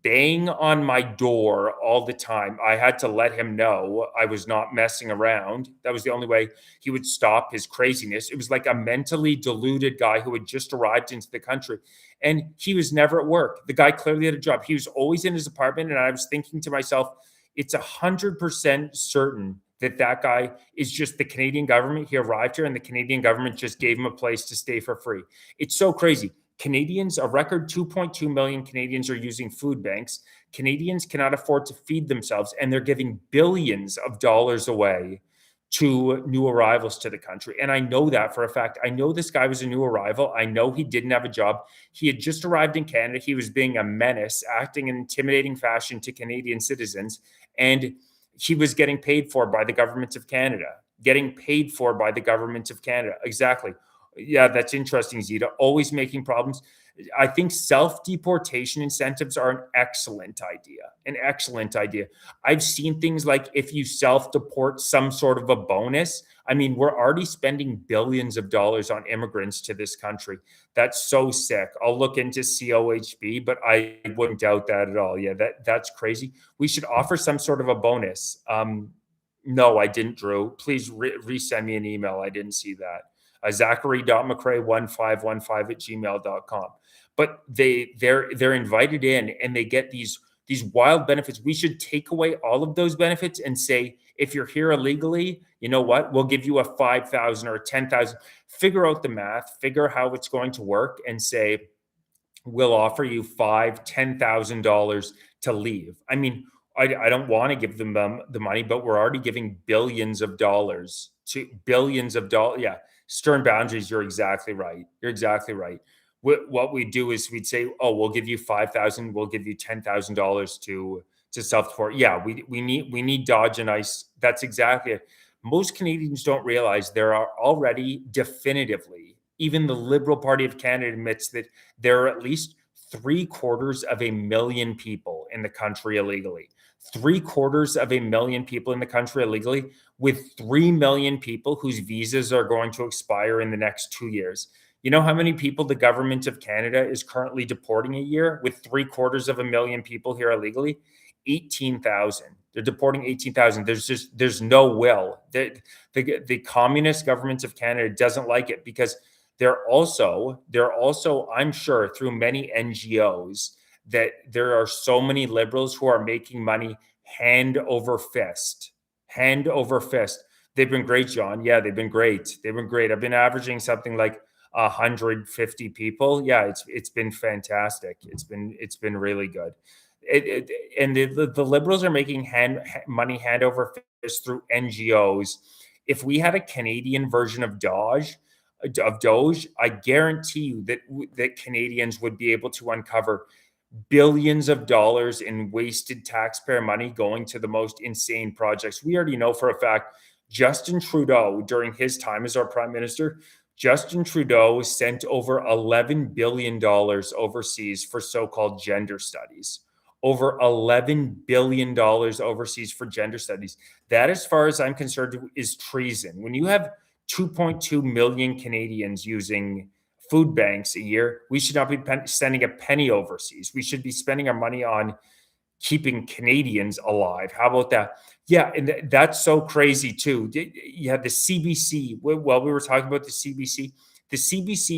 bang on my door all the time. I had to let him know I was not messing around. That was the only way he would stop his craziness. It was like a mentally deluded guy who had just arrived into the country, and he was never at work. The guy clearly had a job. He was always in his apartment, and I was thinking to myself, it's 100% certain that that guy is just the Canadian government. He arrived here, and the Canadian government just gave him a place to stay for free. It's so crazy. Canadians, a record 2.2 million Canadians are using food banks. Canadians cannot afford to feed themselves, and they're giving billions of dollars away to new arrivals to the country. And I know that for a fact. I know this guy was a new arrival. I know he didn't have a job. He had just arrived in Canada. He was being a menace, acting in intimidating fashion to Canadian citizens. And he was getting paid for by the government of Canada. Getting paid for by the government of Canada. Exactly. Yeah, that's interesting, Zita. Always making problems. I think self-deportation incentives are an excellent idea. An excellent idea. I've seen things like if you self-deport, some sort of a bonus. I mean, we're already spending billions of dollars on immigrants to this country. That's so sick. I'll look into COHB, but I wouldn't doubt that at all. Yeah, that's crazy. We should offer some sort of a bonus. No, I didn't, Drew. Please resend me an email. I didn't see that. Zachary.mccrae1515 at gmail.com. But they're invited in and they get these wild benefits. We should take away all of those benefits and say, if you're here illegally, you know what? We'll give you a 5,000 or a 10,000. Figure out the math, figure how it's going to work, and say, we'll offer you $10,000 to leave. I mean, I don't want to give them the money, but we're already giving billions of dollars to billions of dollars. Yeah, stern boundaries. You're exactly right. You're exactly right. What we do is we'd say, oh, we'll give you 5,000. We'll give you $10,000 to self-support. Yeah, we need dodge and ice. That's exactly it. Most Canadians don't realize there are already definitively, even the Liberal Party of Canada admits that there are at least 750,000 people in the country illegally. 750,000 people in the country illegally, with 3 million people whose visas are going to expire in the next 2 years. You know how many people the government of Canada is currently deporting a year with 750,000 people here illegally? 18,000. They're deporting 18,000. There's no will. The communist government of Canada doesn't like it because they're also, I'm sure, through many NGOs, that there are so many liberals who are making money hand over fist. Hand over fist. They've been great, John. Yeah, they've been great. They've been great. I've been averaging something like 150 people. Yeah, it's been fantastic. It's been really good. And the liberals are making money hand over fist through NGOs. If we had a Canadian version of Doge, I guarantee you that Canadians would be able to uncover billions of dollars in wasted taxpayer money going to the most insane projects. We already know for a fact Justin Trudeau, during his time as our prime minister, Justin Trudeau sent over $11 billion overseas for so-called gender studies. Over $11 billion overseas for gender studies. That, as far as I'm concerned, is treason. When you have 2.2 million Canadians using food banks a year, we should not be sending a penny overseas. We should be spending our money on keeping Canadians alive. How about that? Yeah, and that's so crazy too. Yeah, the CBC. While we were talking about the CBC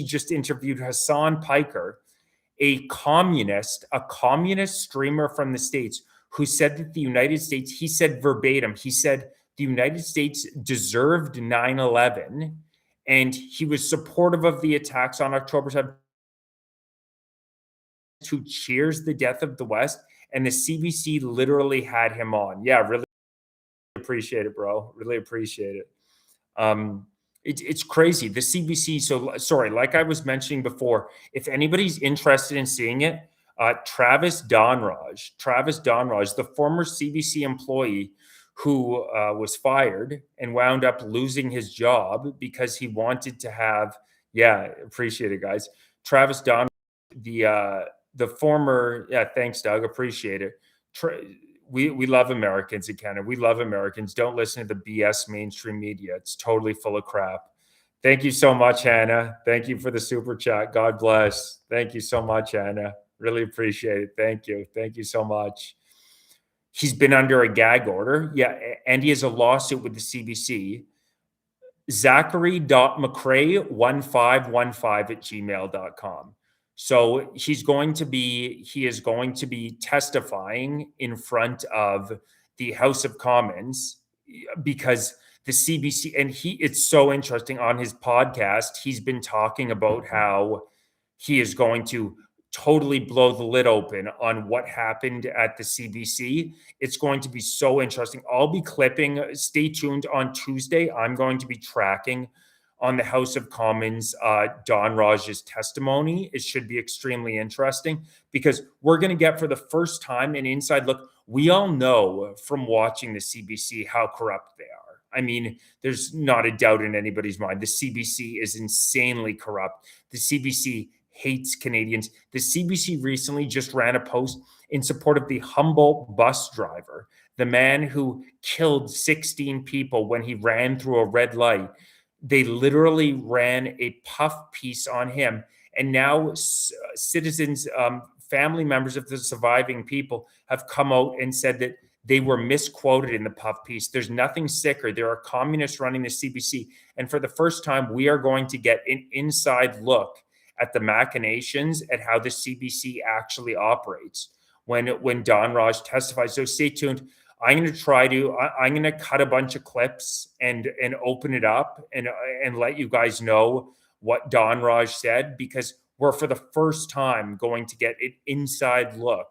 just interviewed Hassan Piker, a communist streamer from the States, who said that the United States, he said verbatim, he said the United States deserved 9/11, and he was supportive of the attacks on October 7th. who cheers the death of the West, and the CBC literally had him on. Yeah, really appreciate it, bro. Really appreciate it. It's crazy. The CBC. So sorry, like I was mentioning before, if anybody's interested in seeing it, Travis Donraj, the former CBC employee who was fired and wound up losing his job because he wanted to have. Yeah, appreciate it, guys. Travis Don, the former. Yeah, thanks, Doug. Appreciate it. We love Americans in Canada. We love Americans. Don't listen to the BS mainstream media. It's totally full of crap. Thank you so much, Hannah. Thank you for the super chat. God bless. Thank you so much, Hannah. Really appreciate it. Thank you. Thank you so much. He's been under a gag order. Yeah, and he has a lawsuit with the CBC. Zachary.mccrae1515 So he is going to be testifying in front of the House of Commons because the CBC, and it's so interesting on his podcast, he's been talking about how he is going to totally blow the lid open on what happened at the CBC. It's going to be so interesting. I'll be clipping. Stay tuned on Tuesday. I'm going to be tracking on the House of Commons Don Raj's testimony. It should be extremely interesting because we're going to get for the first time an inside look. We all know from watching the CBC how corrupt they are. I mean, there's not a doubt in anybody's mind. The CBC is insanely corrupt. The CBC hates Canadians. The CBC recently just ran a post in support of the Humboldt bus driver, the man who killed 16 people when he ran through a red light. They literally ran a puff piece on him. And now citizens, family members of the surviving people have come out and said that they were misquoted in the puff piece. There's nothing sicker. There are communists running the CBC. And for the first time, we are going to get an inside look at the machinations at how the CBC actually operates when Don Raj testifies. So stay tuned. I'm going to cut a bunch of clips and open it up and let you guys know what Don Raj said, because we're for the first time going to get an inside look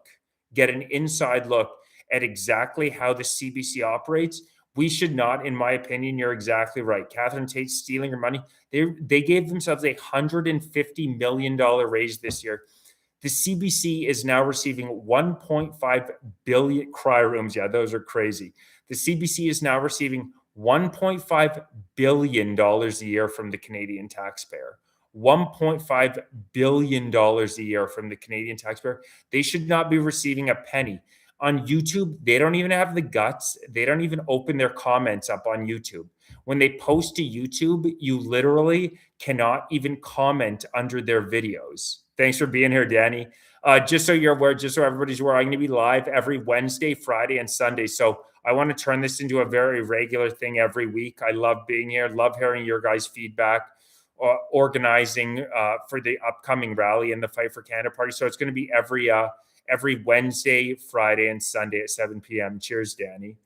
at exactly how the CBC operates. We should not, in my opinion, you're exactly right. Catherine Tate's stealing her money. They gave themselves a $150 million raise this year. The CBC is now receiving 1.5 billion cry rooms. Yeah, those are crazy. The CBC is now receiving $1.5 billion a year from the Canadian taxpayer. $1.5 billion a year from the Canadian taxpayer. They should not be receiving a penny. On YouTube, they don't even have the guts. They don't even open their comments up on YouTube. When they post to YouTube, you literally cannot even comment under their videos. Thanks for being here, Danny. Just so you're aware, just so everybody's aware, I'm going to be live every Wednesday, Friday, and Sunday. So I want to turn this into a very regular thing every week. I love being here. Love hearing your guys' feedback, organizing for the upcoming rally and the Fight for Canada party. So it's going to be every Wednesday, Friday, and Sunday at 7 p.m. Cheers, Danny.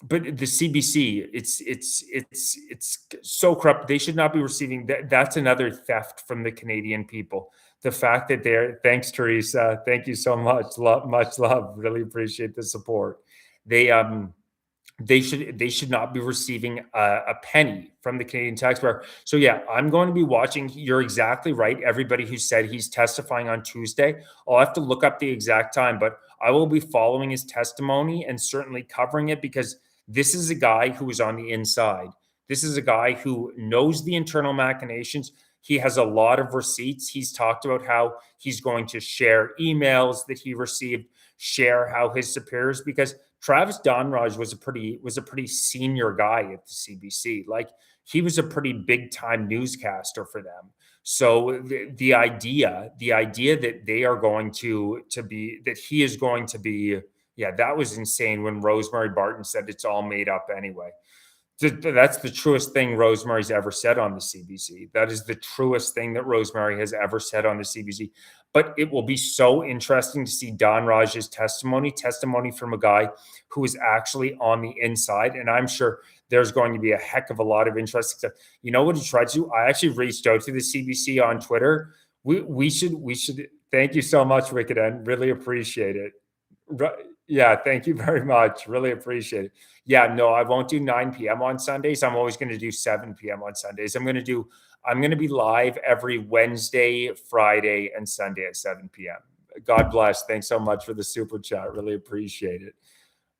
But the CBC, it's so corrupt. They should not be receiving that. That's another theft from the Canadian people. The fact that thanks, Teresa. Thank you so much. Much love. Really appreciate the support. They should not be receiving a penny from the Canadian taxpayer. So yeah, I'm going to be watching. You're exactly right. Everybody who said he's testifying on Tuesday, I'll have to look up the exact time, but I will be following his testimony and certainly covering it, because this is a guy who is on the inside. This is a guy who knows the internal machinations. He has a lot of receipts. He's talked about how he's going to share emails that he received, share how his superiors, because Travis Donraj was a pretty senior guy at the CBC. Like, he was a pretty big time newscaster for them. So the idea that they are going to be, that he is going to be, yeah, that was insane when Rosemary Barton said it's all made up anyway. That's the truest thing Rosemary's ever said on the CBC. That is the truest thing that Rosemary has ever said on the CBC. But it will be so interesting to see Don Raj's testimony from a guy who is actually on the inside. And I'm sure there's going to be a heck of a lot of interesting stuff. You know what he tried to do? I actually reached out to the CBC on Twitter. We should Thank you so much, Wicked End. Really appreciate it. Yeah, thank you very much. Really appreciate it. Yeah, no, I won't do 9 p.m. on Sundays. I'm always going to do 7 p.m. on Sundays. I'm going to be live every Wednesday, Friday, and Sunday at 7 p.m. God bless. Thanks so much for the super chat. Really appreciate it.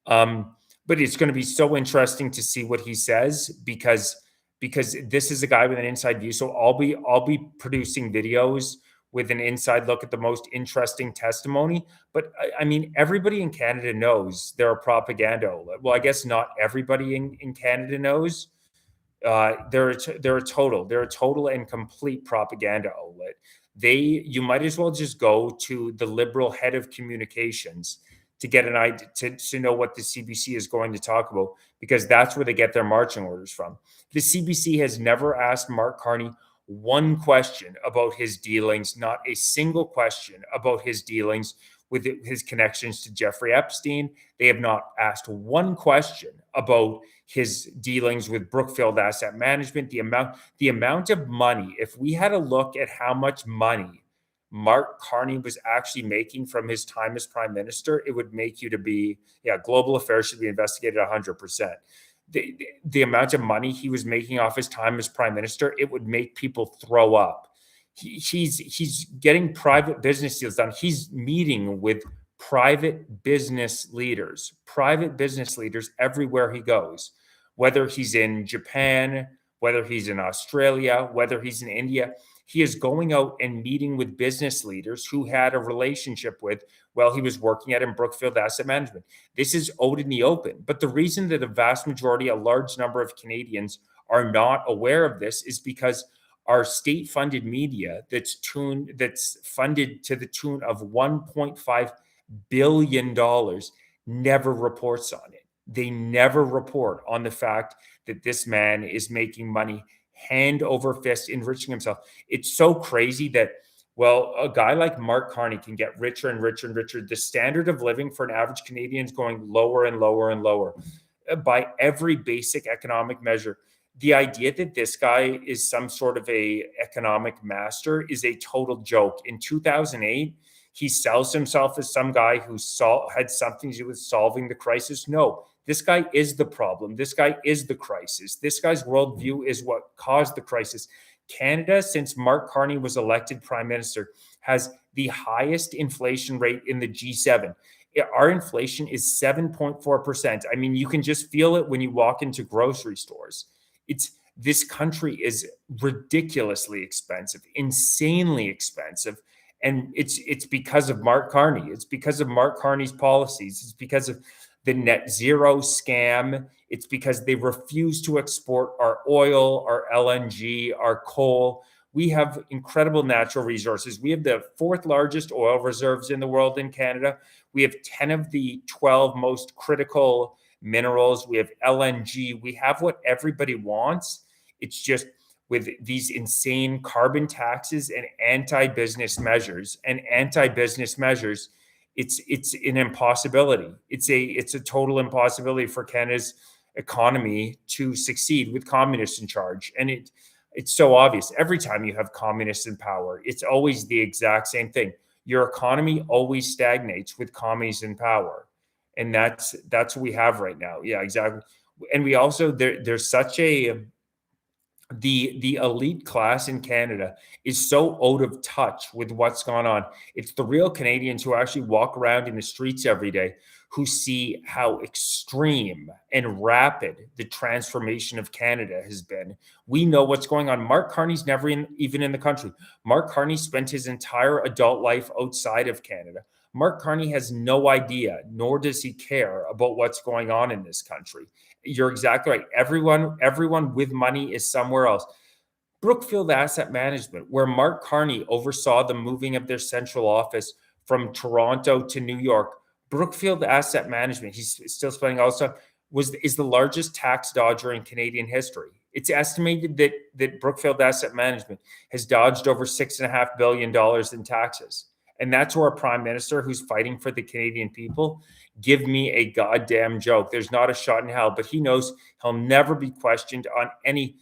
But it's going to be so interesting to see what he says because this is a guy with an inside view. So I'll be producing videos with an inside look at the most interesting testimony. But I mean, everybody in Canada knows they're a propaganda outlet. Well, I guess not everybody in Canada knows. They're a total and complete propaganda outlet. You might as well just go to the Liberal head of communications to get an idea to know what the CBC is going to talk about, because that's where they get their marching orders from. The CBC has never asked Mark Carney one question about his dealings, not a single question about his dealings with his connections to Jeffrey Epstein. They have not asked one question about his dealings with Brookfield Asset Management, the amount of money. If we had a look at how much money Mark Carney was actually making from his time as prime minister, it would make you to be, yeah, global affairs should be investigated 100%. The amount of money he was making off his time as prime minister, it would make people throw up. He's getting private business deals done. He's meeting with private business leaders everywhere he goes, whether he's in Japan, whether he's in Australia, whether he's in India. He is going out and meeting with business leaders who had a relationship with while he was working in Brookfield Asset Management. This is out in the open. But the reason that a large number of Canadians are not aware of this is because our state-funded media that's funded to the tune of $1.5 billion never reports on it. They never report on the fact that this man is making money hand over fist, enriching himself. It's so crazy that, well, a guy like Mark Carney can get richer and richer and richer. The standard of living for an average Canadian is going lower and lower and lower by every basic economic measure. The idea that this guy is some sort of a economic master is a total joke. In 2008, he sells himself as some guy who had something to do with solving the crisis. No, this guy is the problem. This guy is the crisis. This guy's worldview is what caused the crisis. Canada, since Mark Carney was elected prime minister, has the highest inflation rate in the G7. Our inflation is 7.4%. I mean, you can just feel it when you walk into grocery stores. This country is ridiculously expensive, insanely expensive. And it's because of Mark Carney. It's because of Mark Carney's policies. It's because of the net zero scam. It's because they refuse to export our oil, our LNG, our coal. We have incredible natural resources. We have the 4th largest oil reserves in the world in Canada. We have 10 of the 12 most critical minerals. We have LNG. We have what everybody wants. It's just with these insane carbon taxes and anti-business measures, it's an impossibility. It's a total impossibility for Canada's economy to succeed with communists in charge. And it's so obvious. Every time you have communists in power, it's always the exact same thing. Your economy always stagnates with commies in power. And that's what we have right now. Yeah, exactly. And we also, there's such the elite class in Canada is so out of touch with what's gone on. It's the real Canadians who actually walk around in the streets every day who see how extreme and rapid the transformation of Canada has been. We know what's going on. Mark Carney's never even in the country. Mark Carney spent his entire adult life outside of Canada. Mark Carney has no idea, nor does he care about what's going on in this country. You're exactly right. Everyone with money is somewhere else. Brookfield Asset Management, where Mark Carney oversaw the moving of their central office from Toronto to New York. Brookfield Asset Management, he's still spending all this time, is the largest tax dodger in Canadian history. It's estimated that Brookfield Asset Management has dodged over $6.5 billion in taxes. And that's where a prime minister who's fighting for the Canadian people, give me a goddamn joke. There's not a shot in hell, but he knows he'll never be questioned on any.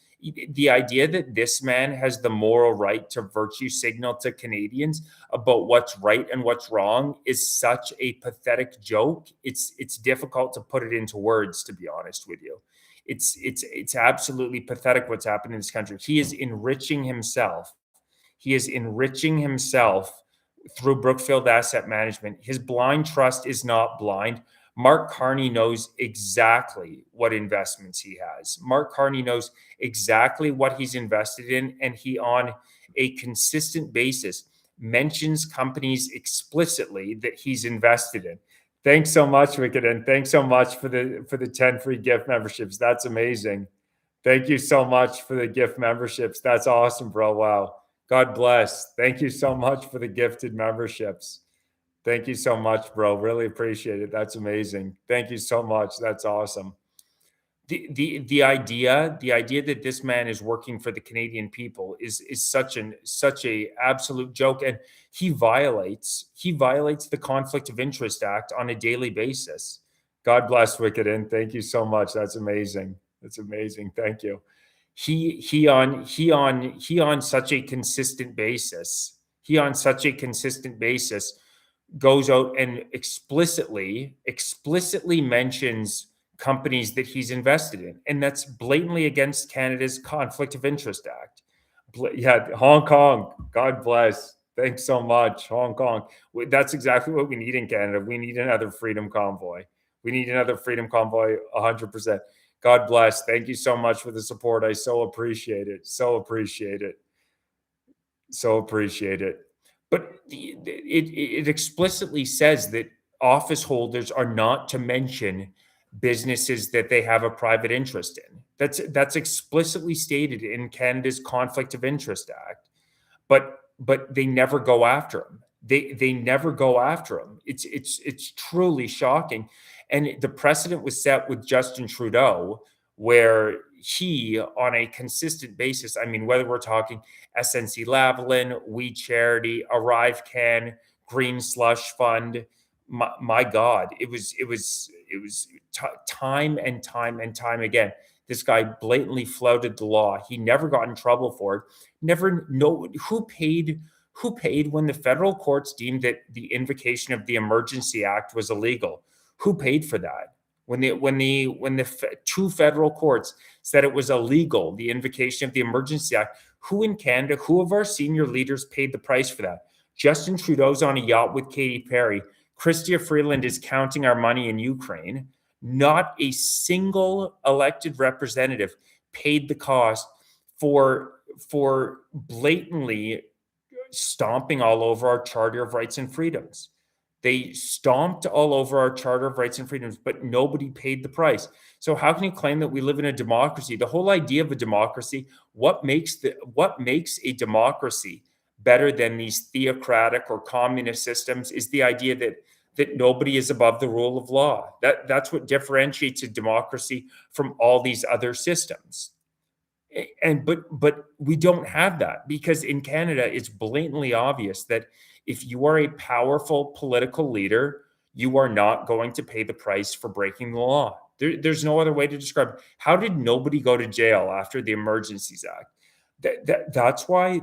the idea that this man has the moral right to virtue signal to Canadians about what's right and what's wrong is such a pathetic joke. It's difficult to put it into words, to be honest with you. It's absolutely pathetic what's happened in this country. He is enriching himself. He is enriching himself through Brookfield Asset Management. His blind trust is not blind. Mark Carney knows exactly what investments he has. Mark Carney knows exactly what he's invested in, and he, on a consistent basis, mentions companies explicitly that he's invested in. Thanks so much, Wicked, and thanks so much for the 10 free gift memberships. That's amazing. Thank you so much for the gift memberships. That's awesome, bro. Wow. God bless. Thank you so much for the gifted memberships. Thank you so much, bro. Really appreciate it. That's amazing. Thank you so much. That's awesome. The idea that this man is working for the Canadian people is such a absolute joke, and he violates the Conflict of Interest Act on a daily basis. God bless Wickeden. Thank you so much. That's amazing. That's amazing. Thank you. He on such a consistent basis. He on such a consistent basis goes out and explicitly mentions companies that he's invested in, and that's blatantly against Canada's Conflict of Interest Act. Yeah, Hong Kong, God bless. Thanks so much, Hong Kong. That's exactly what we need in Canada. We need another freedom convoy. We need another freedom convoy, 100%. God bless. Thank you so much for the support. I so appreciate it. So appreciate it. So appreciate it. But it explicitly says that office holders are not to mention businesses that they have a private interest in. That's explicitly stated in Canada's Conflict of Interest Act. But they never go after them. They never go after them. It's truly shocking. And the precedent was set with Justin Trudeau, where he, on a consistent basis, I mean, whether we're talking SNC Lavalin, We Charity, Arrive Can, Green Slush Fund, my God, it was time and time and time again. This guy blatantly flouted the law. He never got in trouble for it. Never know who paid when the federal courts deemed that the invocation of the Emergency Act was illegal. Who paid for that? When the two federal courts said it was illegal, the invocation of the Emergency Act, who in Canada, who of our senior leaders paid the price for that? Justin Trudeau's on a yacht with Katy Perry. Chrystia Freeland is counting our money in Ukraine. Not a single elected representative paid the cost for blatantly stomping all over our Charter of Rights and Freedoms. They stomped all over our Charter of Rights and Freedoms, but nobody paid the price. So how can you claim that we live in a democracy? The whole idea of a democracy, what makes a democracy better than these theocratic or communist systems, is the idea that nobody is above the rule of law. That's what differentiates a democracy from all these other systems. But we don't have that, because in Canada, it's blatantly obvious that if you are a powerful political leader, you are not going to pay the price for breaking the law. There's no other way to describe it. How did nobody go to jail after the Emergencies Act? That's why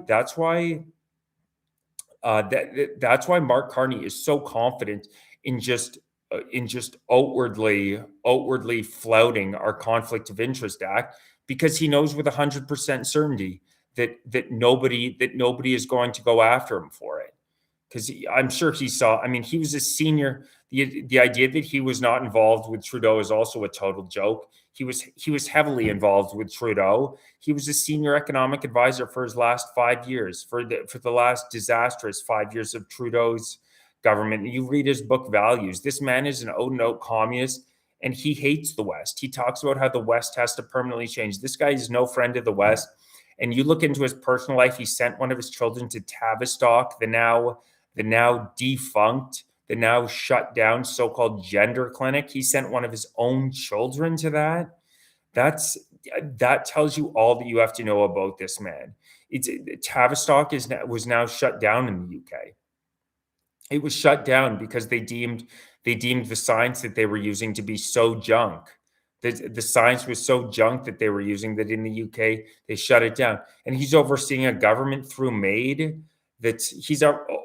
Mark Carney is so confident in just outwardly flouting our Conflict of Interest Act, because he knows with 100% certainty that nobody is going to go after him for it. Because I'm sure he saw. I mean, he was a senior. The idea that he was not involved with Trudeau is also a total joke. He was heavily involved with Trudeau. He was a senior economic advisor for his last 5 years, for the last disastrous 5 years of Trudeau's government. You read his book Values. This man is an out-and-out communist, and he hates the West. He talks about how the West has to permanently change. This guy is no friend of the West. And you look into his personal life. He sent one of his children to Tavistock, the now defunct, the now shut down so-called gender clinic. He sent one of his own children to that. That tells you all that you have to know about this man. Tavistock was now shut down in the UK. It was shut down because they deemed the science that they were using to be so junk The science was so junk that they were using that in the UK they shut it down. And he's overseeing a government through MAID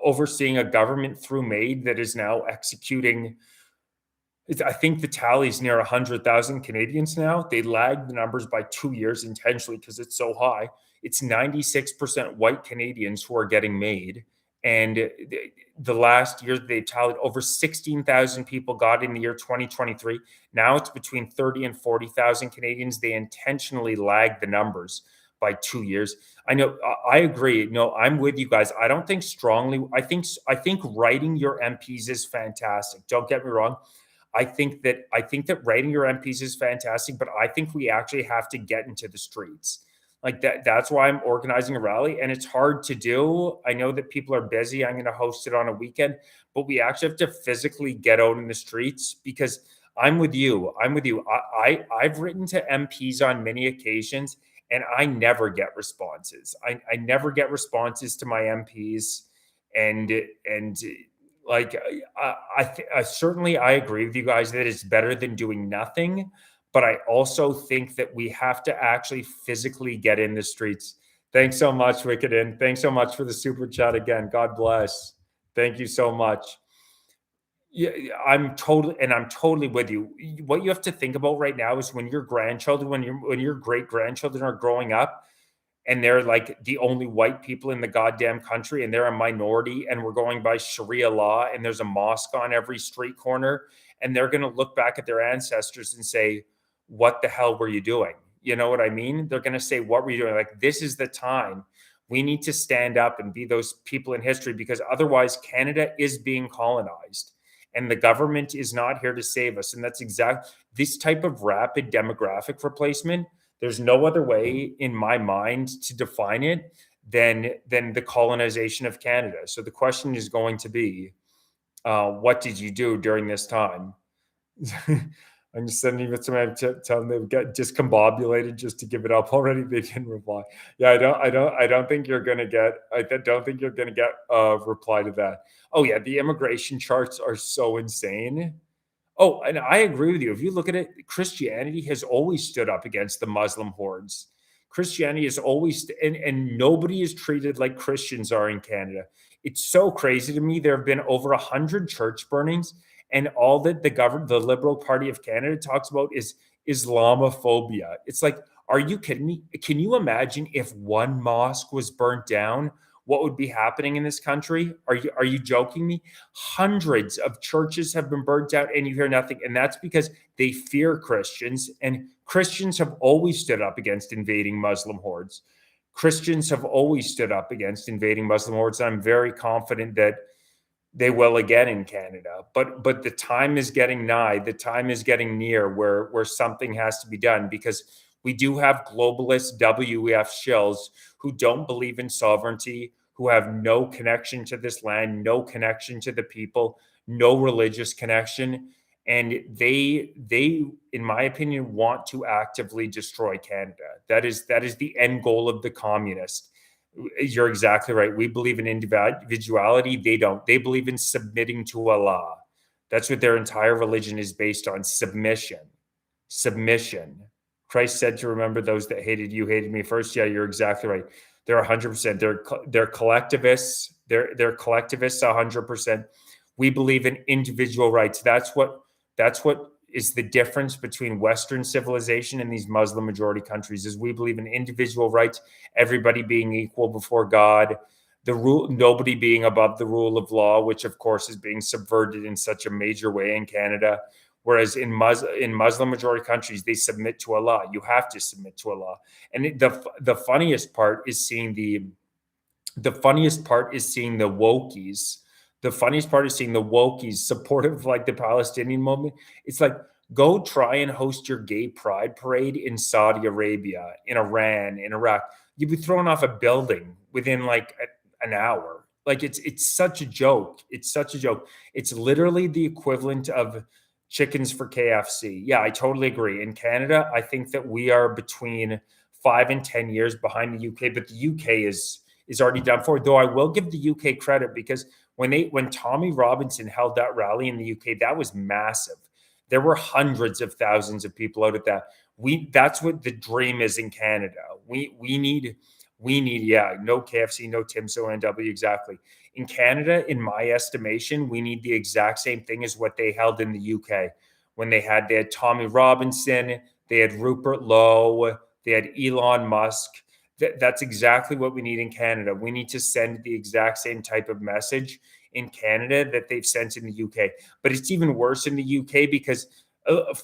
overseeing a government through MAID that is now executing. I think the tally is near 100,000 Canadians now. They lagged the numbers by 2 years intentionally because it's so high. It's 96% white Canadians who are getting made. And the last year they tallied over 16,000 people got in the year 2023. Now it's between 30 and 40,000 Canadians. They intentionally lagged the numbers by 2 years. I know, I agree. No, I'm with you guys. I don't think strongly. I think writing your MPs is fantastic. Don't get me wrong. I think that writing your MPs is fantastic, but I think we actually have to get into the streets. Like that's why I'm organizing a rally, and it's hard to do. I know that people are busy. I'm going to host it on a weekend, but we actually have to physically get out in the streets because I'm with you. I'm with you. I've written to MPs on many occasions, and I never get responses. I never get responses to my MPs, and like I certainly I agree with you guys that it's better than doing nothing, but I also think that we have to actually physically get in the streets. Thanks so much, Wickeden. Thanks so much for the super chat again. God bless. Thank you so much. Yeah, I'm totally with you. What you have to think about right now is when your grandchildren, when your great grandchildren are growing up, and they're like the only white people in the goddamn country, and they're a minority, and we're going by Sharia law, and there's a mosque on every street corner, and they're going to look back at their ancestors and say, what the hell were you doing? You know what I mean? They're going to say, what were you doing? Like, this is the time we need to stand up and be those people in history, because otherwise Canada is being colonized and the government is not here to save us. And that's this type of rapid demographic replacement. There's no other way in my mind to define it than the colonization of Canada. So the question is going to be, what did you do during this time? I'm just sending it to them, telling them get discombobulated just to give it up already. They didn't reply. Yeah, I don't think you're gonna get. I don't think you're gonna get a reply to that. Oh yeah, the immigration charts are so insane. Oh, and I agree with you. If you look at it, Christianity has always stood up against the Muslim hordes. Christianity is always, and nobody is treated like Christians are in Canada. It's so crazy to me. There have been over 100 church burnings, and all that the Liberal Party of Canada talks about is Islamophobia. It's like, are you kidding me? Can you imagine if one mosque was burnt down, what would be happening in this country? Are you joking me? Hundreds of churches have been burnt down and you hear nothing. And that's because they fear Christians, and Christians have always stood up against invading Muslim hordes. Christians have always stood up against invading Muslim hordes. I'm very confident that they will again in Canada. But the time is getting nigh. The time is getting near where something has to be done, because we do have globalist WEF shills who don't believe in sovereignty, who have no connection to this land, no connection to the people, no religious connection. And they, in my opinion, want to actively destroy Canada. That is the end goal of the communists. You're exactly right. We believe in individuality. They don't. They believe in submitting to Allah. That's what their entire religion is based on: submission. Submission. Christ said to remember those that hated you hated me first. Yeah, you're exactly right. They're 100%. They're collectivists. They're collectivists 100%. We believe in individual rights. That's what is the difference between Western civilization and these Muslim majority countries. Is we believe in individual rights, everybody being equal before God, the rule, nobody being above the rule of law, which of course is being subverted in such a major way in Canada. Whereas in Muslim majority countries, they submit to Allah. You have to submit to Allah. And the funniest part is seeing the wokies. The funniest part is seeing the wokies supportive of like the Palestinian movement. It's like, go try and host your gay pride parade in Saudi Arabia, in Iran, in Iraq. You'd be thrown off a building within like an hour. Like it's such a joke. It's such a joke. It's literally the equivalent of chickens for KFC. Yeah, I totally agree. In Canada, I think that we are between 5 and 10 years behind the UK, but the UK is already done for. Though I will give the UK credit, because when Tommy Robinson held that rally in the UK, that was massive. There were hundreds of thousands of people out at that. That's what the dream is in Canada. We need, yeah, no KFC, no Tim's, no NW, exactly. In Canada, in my estimation, we need the exact same thing as what they held in the UK when they had Tommy Robinson, they had Rupert Lowe, they had Elon Musk. That's exactly what we need in Canada. We need to send the exact same type of message in Canada that they've sent in the UK. But it's even worse in the UK because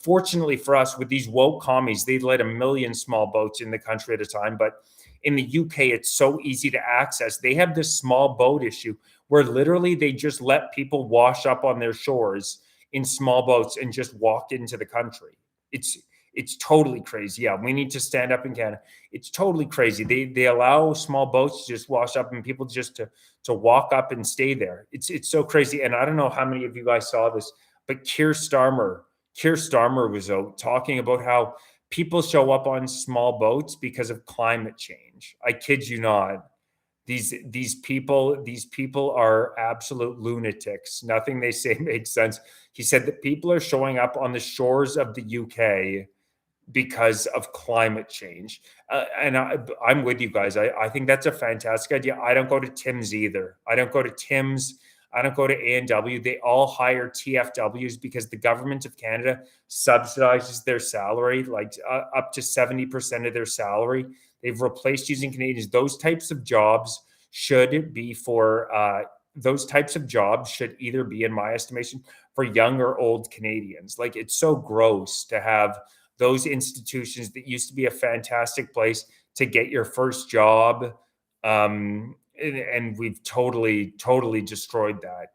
fortunately for us, with these woke commies, they let 1 million small boats in the country at a time. But in the UK, it's so easy to access. They have this small boat issue where literally they just let people wash up on their shores in small boats and just walk into the country. It's totally crazy. Yeah, we need to stand up in Canada. It's totally crazy. They allow small boats to just wash up and people just to walk up and stay there. It's so crazy. And I don't know how many of you guys saw this, but Keir Starmer was out talking about how people show up on small boats because of climate change. I kid you not. These people are absolute lunatics. Nothing they say makes sense. He said that people are showing up on the shores of the UK because of climate change. And I'm with you guys. I think that's a fantastic idea. I don't go to Tim's either. I don't go to Tim's. I don't go to A&W. They all hire TFWs because the government of Canada subsidizes their salary, like up to 70% of their salary. They've replaced using Canadians. Those types of jobs should either be, in my estimation, for young or old Canadians. Like, it's so gross to have those institutions that used to be a fantastic place to get your first job. And we've totally destroyed that.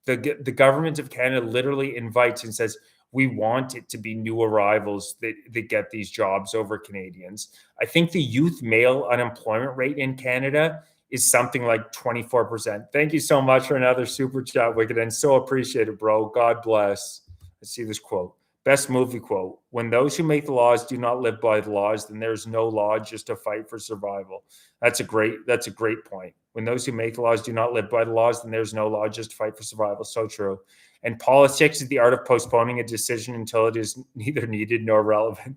The government of Canada literally invites and says, we want it to be new arrivals that get these jobs over Canadians. I think the youth male unemployment rate in Canada is something like 24%. Thank you so much for another super chat, Wicked, and so appreciate it, bro. God bless. Let's see this quote. Best movie quote. When those who make the laws do not live by the laws, then there's no law, just a fight for survival. That's a great point. When those who make the laws do not live by the laws, then there's no law, just a fight for survival. So true. And politics is the art of postponing a decision until it is neither needed nor relevant.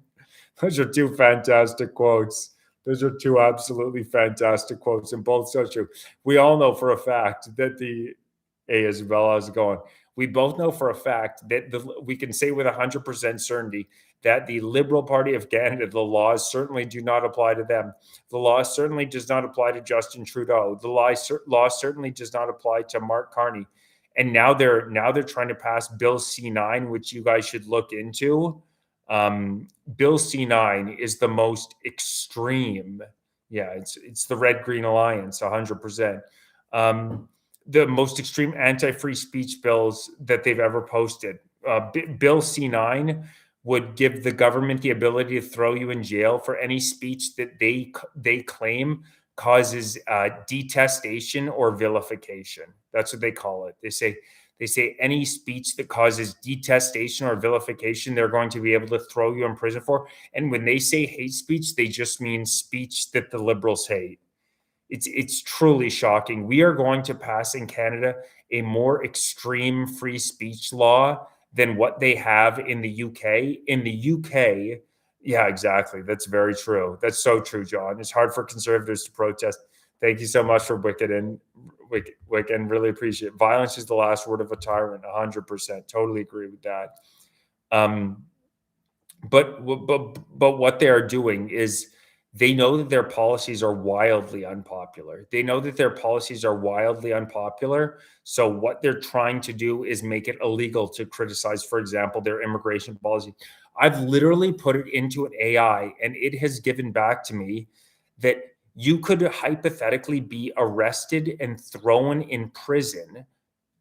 Those are two fantastic quotes. Those are two absolutely fantastic quotes, and both so true. We all know for a fact that hey, Isabella, how's it going? We both know for a fact that we can say with 100% certainty that the Liberal Party of Canada, the laws certainly do not apply to them. The law certainly does not apply to Justin Trudeau. The law certainly does not apply to Mark Carney. And now they're trying to pass Bill C9, which you guys should look into. Bill C9 is the most extreme. Yeah, it's the Red Green Alliance, 100%. The most extreme anti-free speech bills that they've ever posted. Bill C9 would give the government the ability to throw you in jail for any speech that they claim causes detestation or vilification. That's what they call it. They say any speech that causes detestation or vilification, they're going to be able to throw you in prison for. And when they say hate speech, they just mean speech that the Liberals hate. It's truly shocking. We are going to pass in Canada a more extreme free speech law than what they have in the UK. In the UK, yeah, exactly. That's very true. That's so true, John. It's hard for conservatives to protest. Thank you so much for Wicked and really appreciate it. Violence is the last word of a tyrant. 100%. Totally agree with that. But what they are doing is they know that their policies are wildly unpopular. So what they're trying to do is make it illegal to criticize, for example, their immigration policy. I've literally put it into an AI, and it has given back to me that you could hypothetically be arrested and thrown in prison.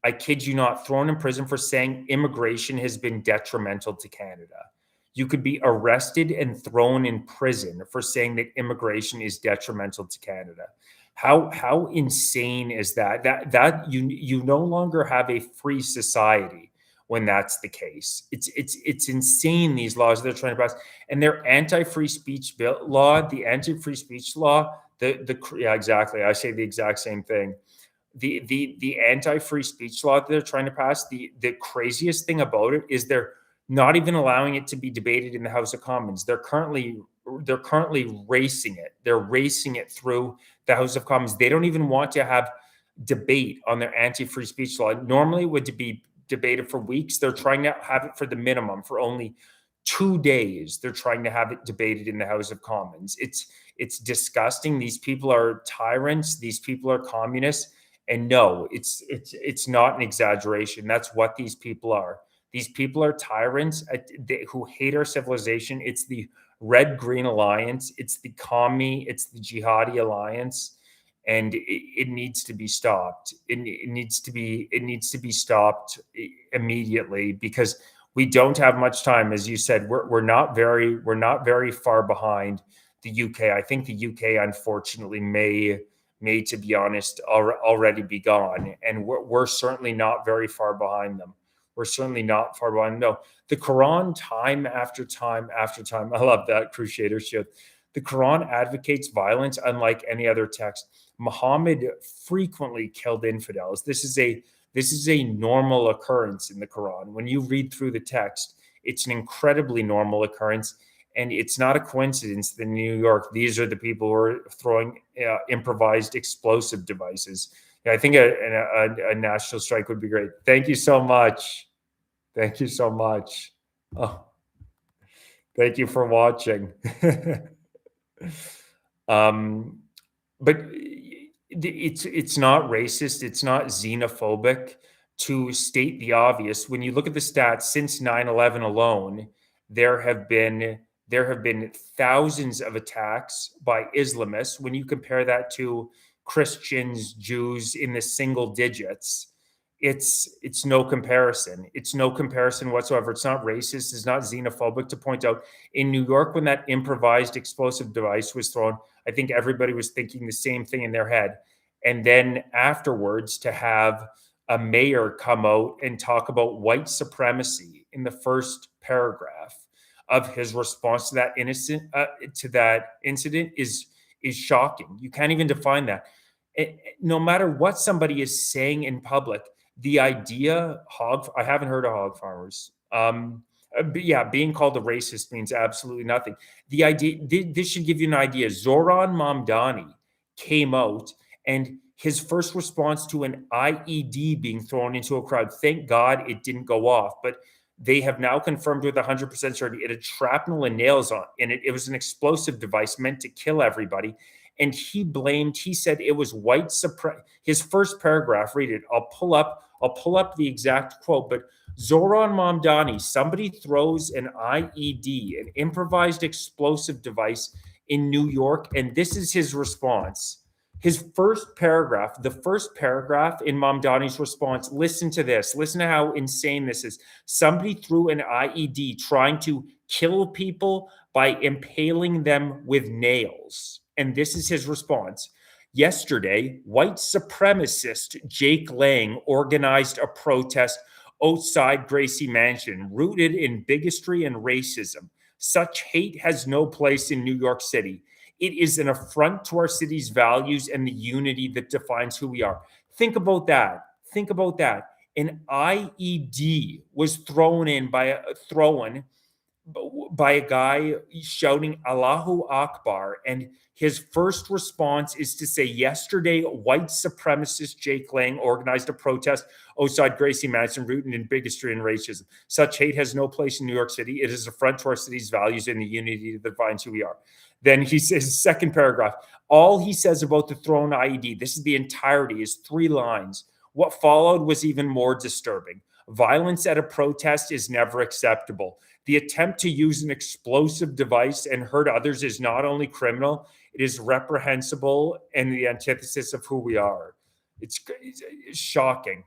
I kid you not, thrown in prison for saying immigration has been detrimental to Canada. You could be arrested and thrown in prison for saying that immigration is detrimental to Canada. How insane is that? That you no longer have a free society when that's the case. It's insane, these laws they're trying to pass. And their anti-free speech law, the anti-free speech law, yeah, exactly. I say the exact same thing. the anti-free speech law that they're trying to pass, the craziest thing about it is they're not even allowing it to be debated in the House of Commons. They're currently racing it. They're racing it through the House of Commons. They don't even want to have debate on their anti-free speech law. Normally it would be debated for weeks. They're trying to have it for the minimum for only 2 days. They're trying to have it debated in the House of Commons. It's disgusting. These people are tyrants. These people are communists. And no, it's not an exaggeration. That's what these people are. These people are tyrants who hate our civilization. It's the Red-Green Alliance. It's the commie. It's the jihadi alliance, and it needs to be stopped. It needs to be stopped immediately, because we don't have much time. As you said, we're not very far behind the UK. I think the UK, unfortunately, may, to be honest, already be gone, and we're certainly not very far behind them. We're certainly not far behind. No, the Quran, time after time after time. I love that, Crusader ship. The Quran advocates violence unlike any other text. Muhammad frequently killed infidels. This is a normal occurrence in the Quran. When you read through the text, it's an incredibly normal occurrence. And it's not a coincidence that in New York, these are the people who are throwing improvised explosive devices. Yeah, I think a national strike would be great. Thank you so much. Thank you so much. Oh, thank you for watching. But it's not racist. It's not xenophobic to state the obvious. When you look at the stats since 9/11 alone, there have been thousands of attacks by Islamists. When you compare that to Christians, Jews in the single digits, it's no comparison. It's no comparison whatsoever. It's not racist. It's not xenophobic to point out in New York when that improvised explosive device was thrown. I think everybody was thinking the same thing in their head. And then afterwards, to have a mayor come out and talk about white supremacy in the first paragraph of his response to that incident is shocking. You can't even define that. No matter what somebody is saying in public, the idea I haven't heard of hog farmers. But yeah, being called a racist means absolutely nothing. The idea, this should give you an idea. Zoran Mamdani came out, and his first response to an IED being thrown into a crowd, thank God it didn't go off, but they have now confirmed with 100% certainty it had shrapnel and nails in it. It was an explosive device meant to kill everybody. And he said it was white supremacy. His first paragraph, read it. I'll pull up the exact quote, but Zoran Mamdani, somebody throws an IED, an improvised explosive device in New York, and this is his response. His first paragraph, the first paragraph in Mamdani's response, listen to this. Listen to how insane this is. Somebody threw an IED trying to kill people by impaling them with nails. And this is his response. Yesterday, white supremacist Jake Lang organized a protest outside Gracie Mansion, rooted in bigotry and racism. Such hate has no place in New York City. It is an affront to our city's values and the unity that defines who we are. Think about that. Think about that. An IED was thrown by a guy shouting Allahu Akbar, and his first response is to say, yesterday, white supremacist Jake Lang organized a protest outside Gracie Mansion rooted in bigotry and racism. Such hate has no place in New York City. It is an affront to our city's values and the unity that defines who we are. Then he says, second paragraph, all he says about the thrown IED, this is the entirety, is 3 lines. What followed was even more disturbing. Violence at a protest is never acceptable. The attempt to use an explosive device and hurt others is not only criminal, it is reprehensible and the antithesis of who we are. It's shocking,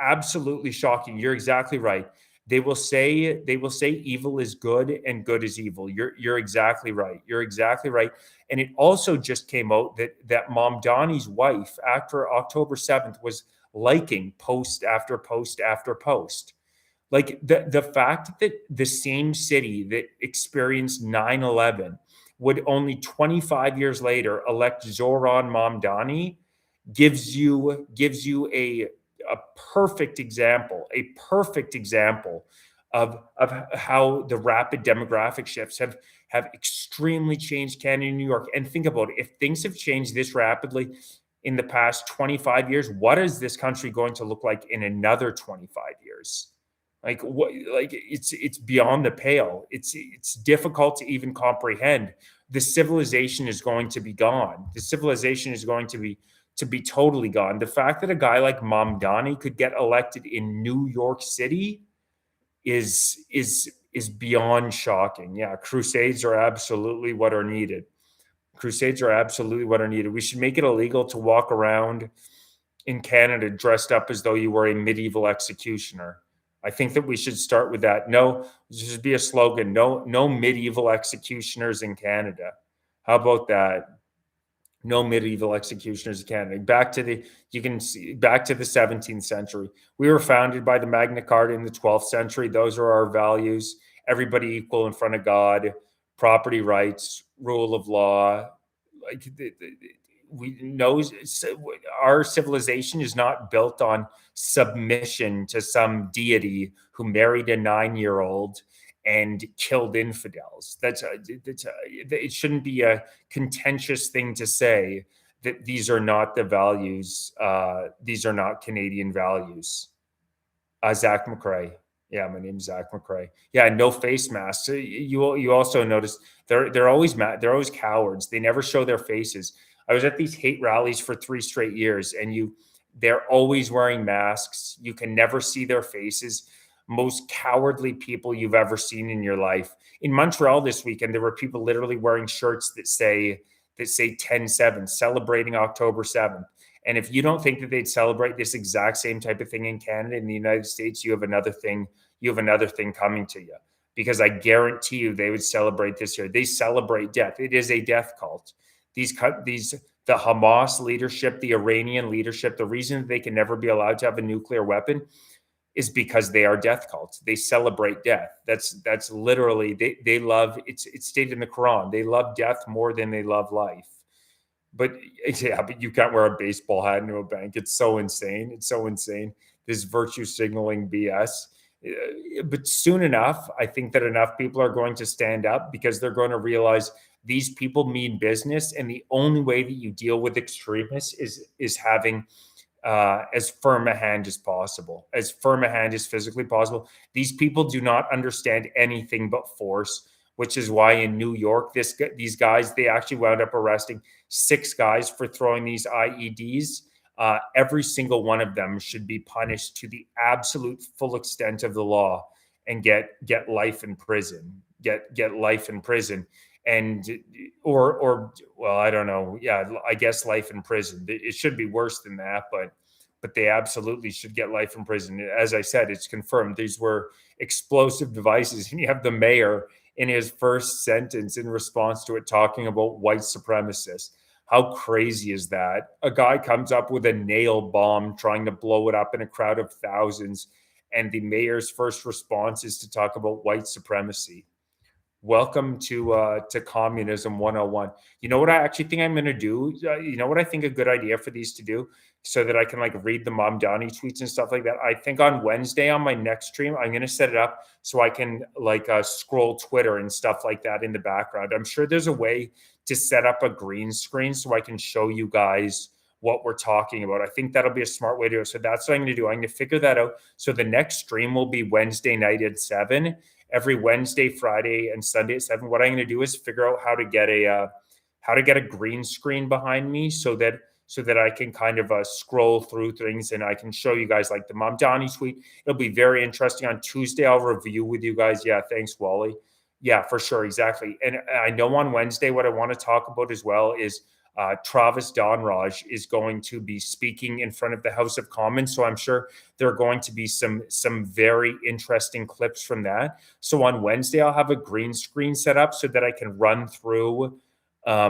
absolutely shocking. You're exactly right. They will say evil is good and good is evil. You're exactly right. You're exactly right. And it also just came out that Mamdani's wife, after October 7th, was liking post after post after post. Like the fact that the same city that experienced 9/11 would only 25 years later elect Zoran Mamdani gives you a perfect example of how the rapid demographic shifts have extremely changed Canada and New York. And think about it, if things have changed this rapidly in the past 25 years, what is this country going to look like in another 25 years? Like what? Like it's beyond the pale. It's difficult to even comprehend. The civilization is going to be gone. The civilization is going to be totally gone. The fact that a guy like Mamdani could get elected in New York City is beyond shocking. Yeah, crusades are absolutely what are needed. Crusades are absolutely what are needed. We should make it illegal to walk around in Canada dressed up as though you were a medieval executioner. I think that we should start with that. No, this should be a slogan. No medieval executioners in Canada. How about that? No medieval executioners in Canada. You can see back to the 17th century. We were founded by the Magna Carta in the 12th century. Those are our values. Everybody equal in front of God, property rights, rule of law. Like we know our civilization is not built on submission to some deity who married a 9-year-old and killed infidels. It shouldn't be a contentious thing to say that these are not the values. These are not Canadian values. Zach McCrae. Yeah, my name's Zach McCrae. Yeah, no face masks. You also notice they're always they're always cowards. They never show their faces. I was at these hate rallies for 3 straight years, and they're always wearing masks. You can never see their faces. Most cowardly people you've ever seen in your life. In Montreal this weekend, there were people literally wearing shirts that say 10/7, celebrating October 7th. And if you don't think that they'd celebrate this exact same type of thing in Canada, in the United States, you have another thing coming to you. Because I guarantee you they would celebrate this year. They celebrate death. It is a death cult. The Hamas leadership, the Iranian leadership, the reason that they can never be allowed to have a nuclear weapon is because they are death cults. They celebrate death. That's literally they love it's stated in the Quran. They love death more than they love life. But you can't wear a baseball hat into a bank. It's so insane. It's so insane. This virtue signaling BS. But soon enough, I think that enough people are going to stand up because they're going to realize these people mean business, and the only way that you deal with extremists is having as firm a hand as possible, as firm a hand as physically possible. These people do not understand anything but force, which is why in New York, these guys, they actually wound up arresting 6 guys for throwing these IEDs. Every single one of them should be punished to the absolute full extent of the law and get life in prison. Get life in prison. And or well, I don't know. Yeah, I guess life in prison. It should be worse than that, but they absolutely should get life in prison. As I said, it's confirmed these were explosive devices. And you have the mayor in his first sentence in response to it talking about white supremacists. How crazy is that? A guy comes up with a nail bomb trying to blow it up in a crowd of thousands, and the mayor's first response is to talk about white supremacy. Welcome to Communism 101. You know what I actually think I'm going to do? You know what I think a good idea for these to do so that I can like read the Mamdani tweets and stuff like that? I think on Wednesday on my next stream, I'm going to set it up so I can like scroll Twitter and stuff like that in the background. I'm sure there's a way to set up a green screen so I can show you guys what we're talking about. I think that'll be a smart way to do it. So that's what I'm going to do. I'm going to figure that out. So the next stream will be Wednesday night at 7. Every Wednesday, Friday, and Sunday at 7. What I'm going to do is figure out how to get a green screen behind me so that I can kind of scroll through things and I can show you guys like the Mamdani tweet. It'll be very interesting. On Tuesday, I'll review with you guys. Yeah, thanks, Wally. Yeah, for sure, exactly. And I know on Wednesday what I want to talk about as well is Travis Donraj is going to be speaking in front of the House of Commons. So I'm sure there are going to be some very interesting clips from that. So on Wednesday, I'll have a green screen set up so that I can run through a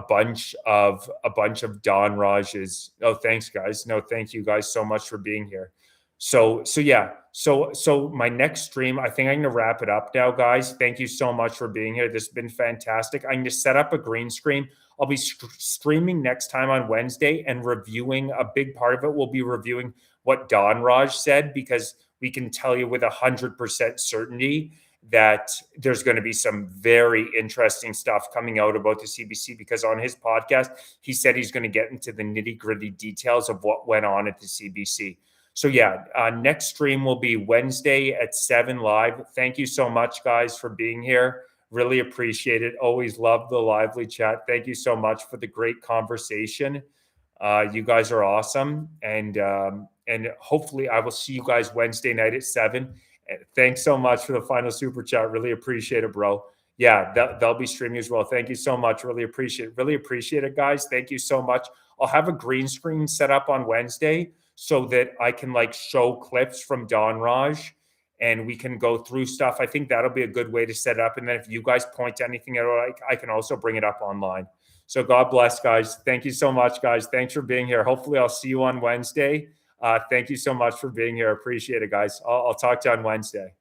bunch of Donraj's. Oh, thanks, guys. No, thank you guys so much for being here. So yeah. So my next stream, I think I'm going to wrap it up now, guys. Thank you so much for being here. This has been fantastic. I'm going to set up a green screen. I'll be streaming next time on Wednesday and reviewing. A big part of it will be reviewing what Don Raj said, because we can tell you with 100% certainty that there's going to be some very interesting stuff coming out about the CBC, because on his podcast, he said he's going to get into the nitty gritty details of what went on at the CBC. So yeah, next stream will be Wednesday at 7 live. Thank you so much, guys, for being here. Really appreciate it. Always love the lively chat. Thank you so much for the great conversation. You guys are awesome. And hopefully I will see you guys Wednesday night at 7. Thanks so much for the final super chat. Really appreciate it, bro. Yeah, they'll be streaming as well. Thank you so much. Really appreciate it. Really appreciate it, guys. Thank you so much. I'll have a green screen set up on Wednesday so that I can like show clips from Don Raj and we can go through stuff. I think that'll be a good way to set it up. And then if you guys point to anything at all, I can also bring it up online. So God bless, guys. Thank you so much, guys. Thanks for being here. Hopefully I'll see you on Wednesday. Thank you so much for being here. Appreciate it, guys. I'll talk to you on Wednesday.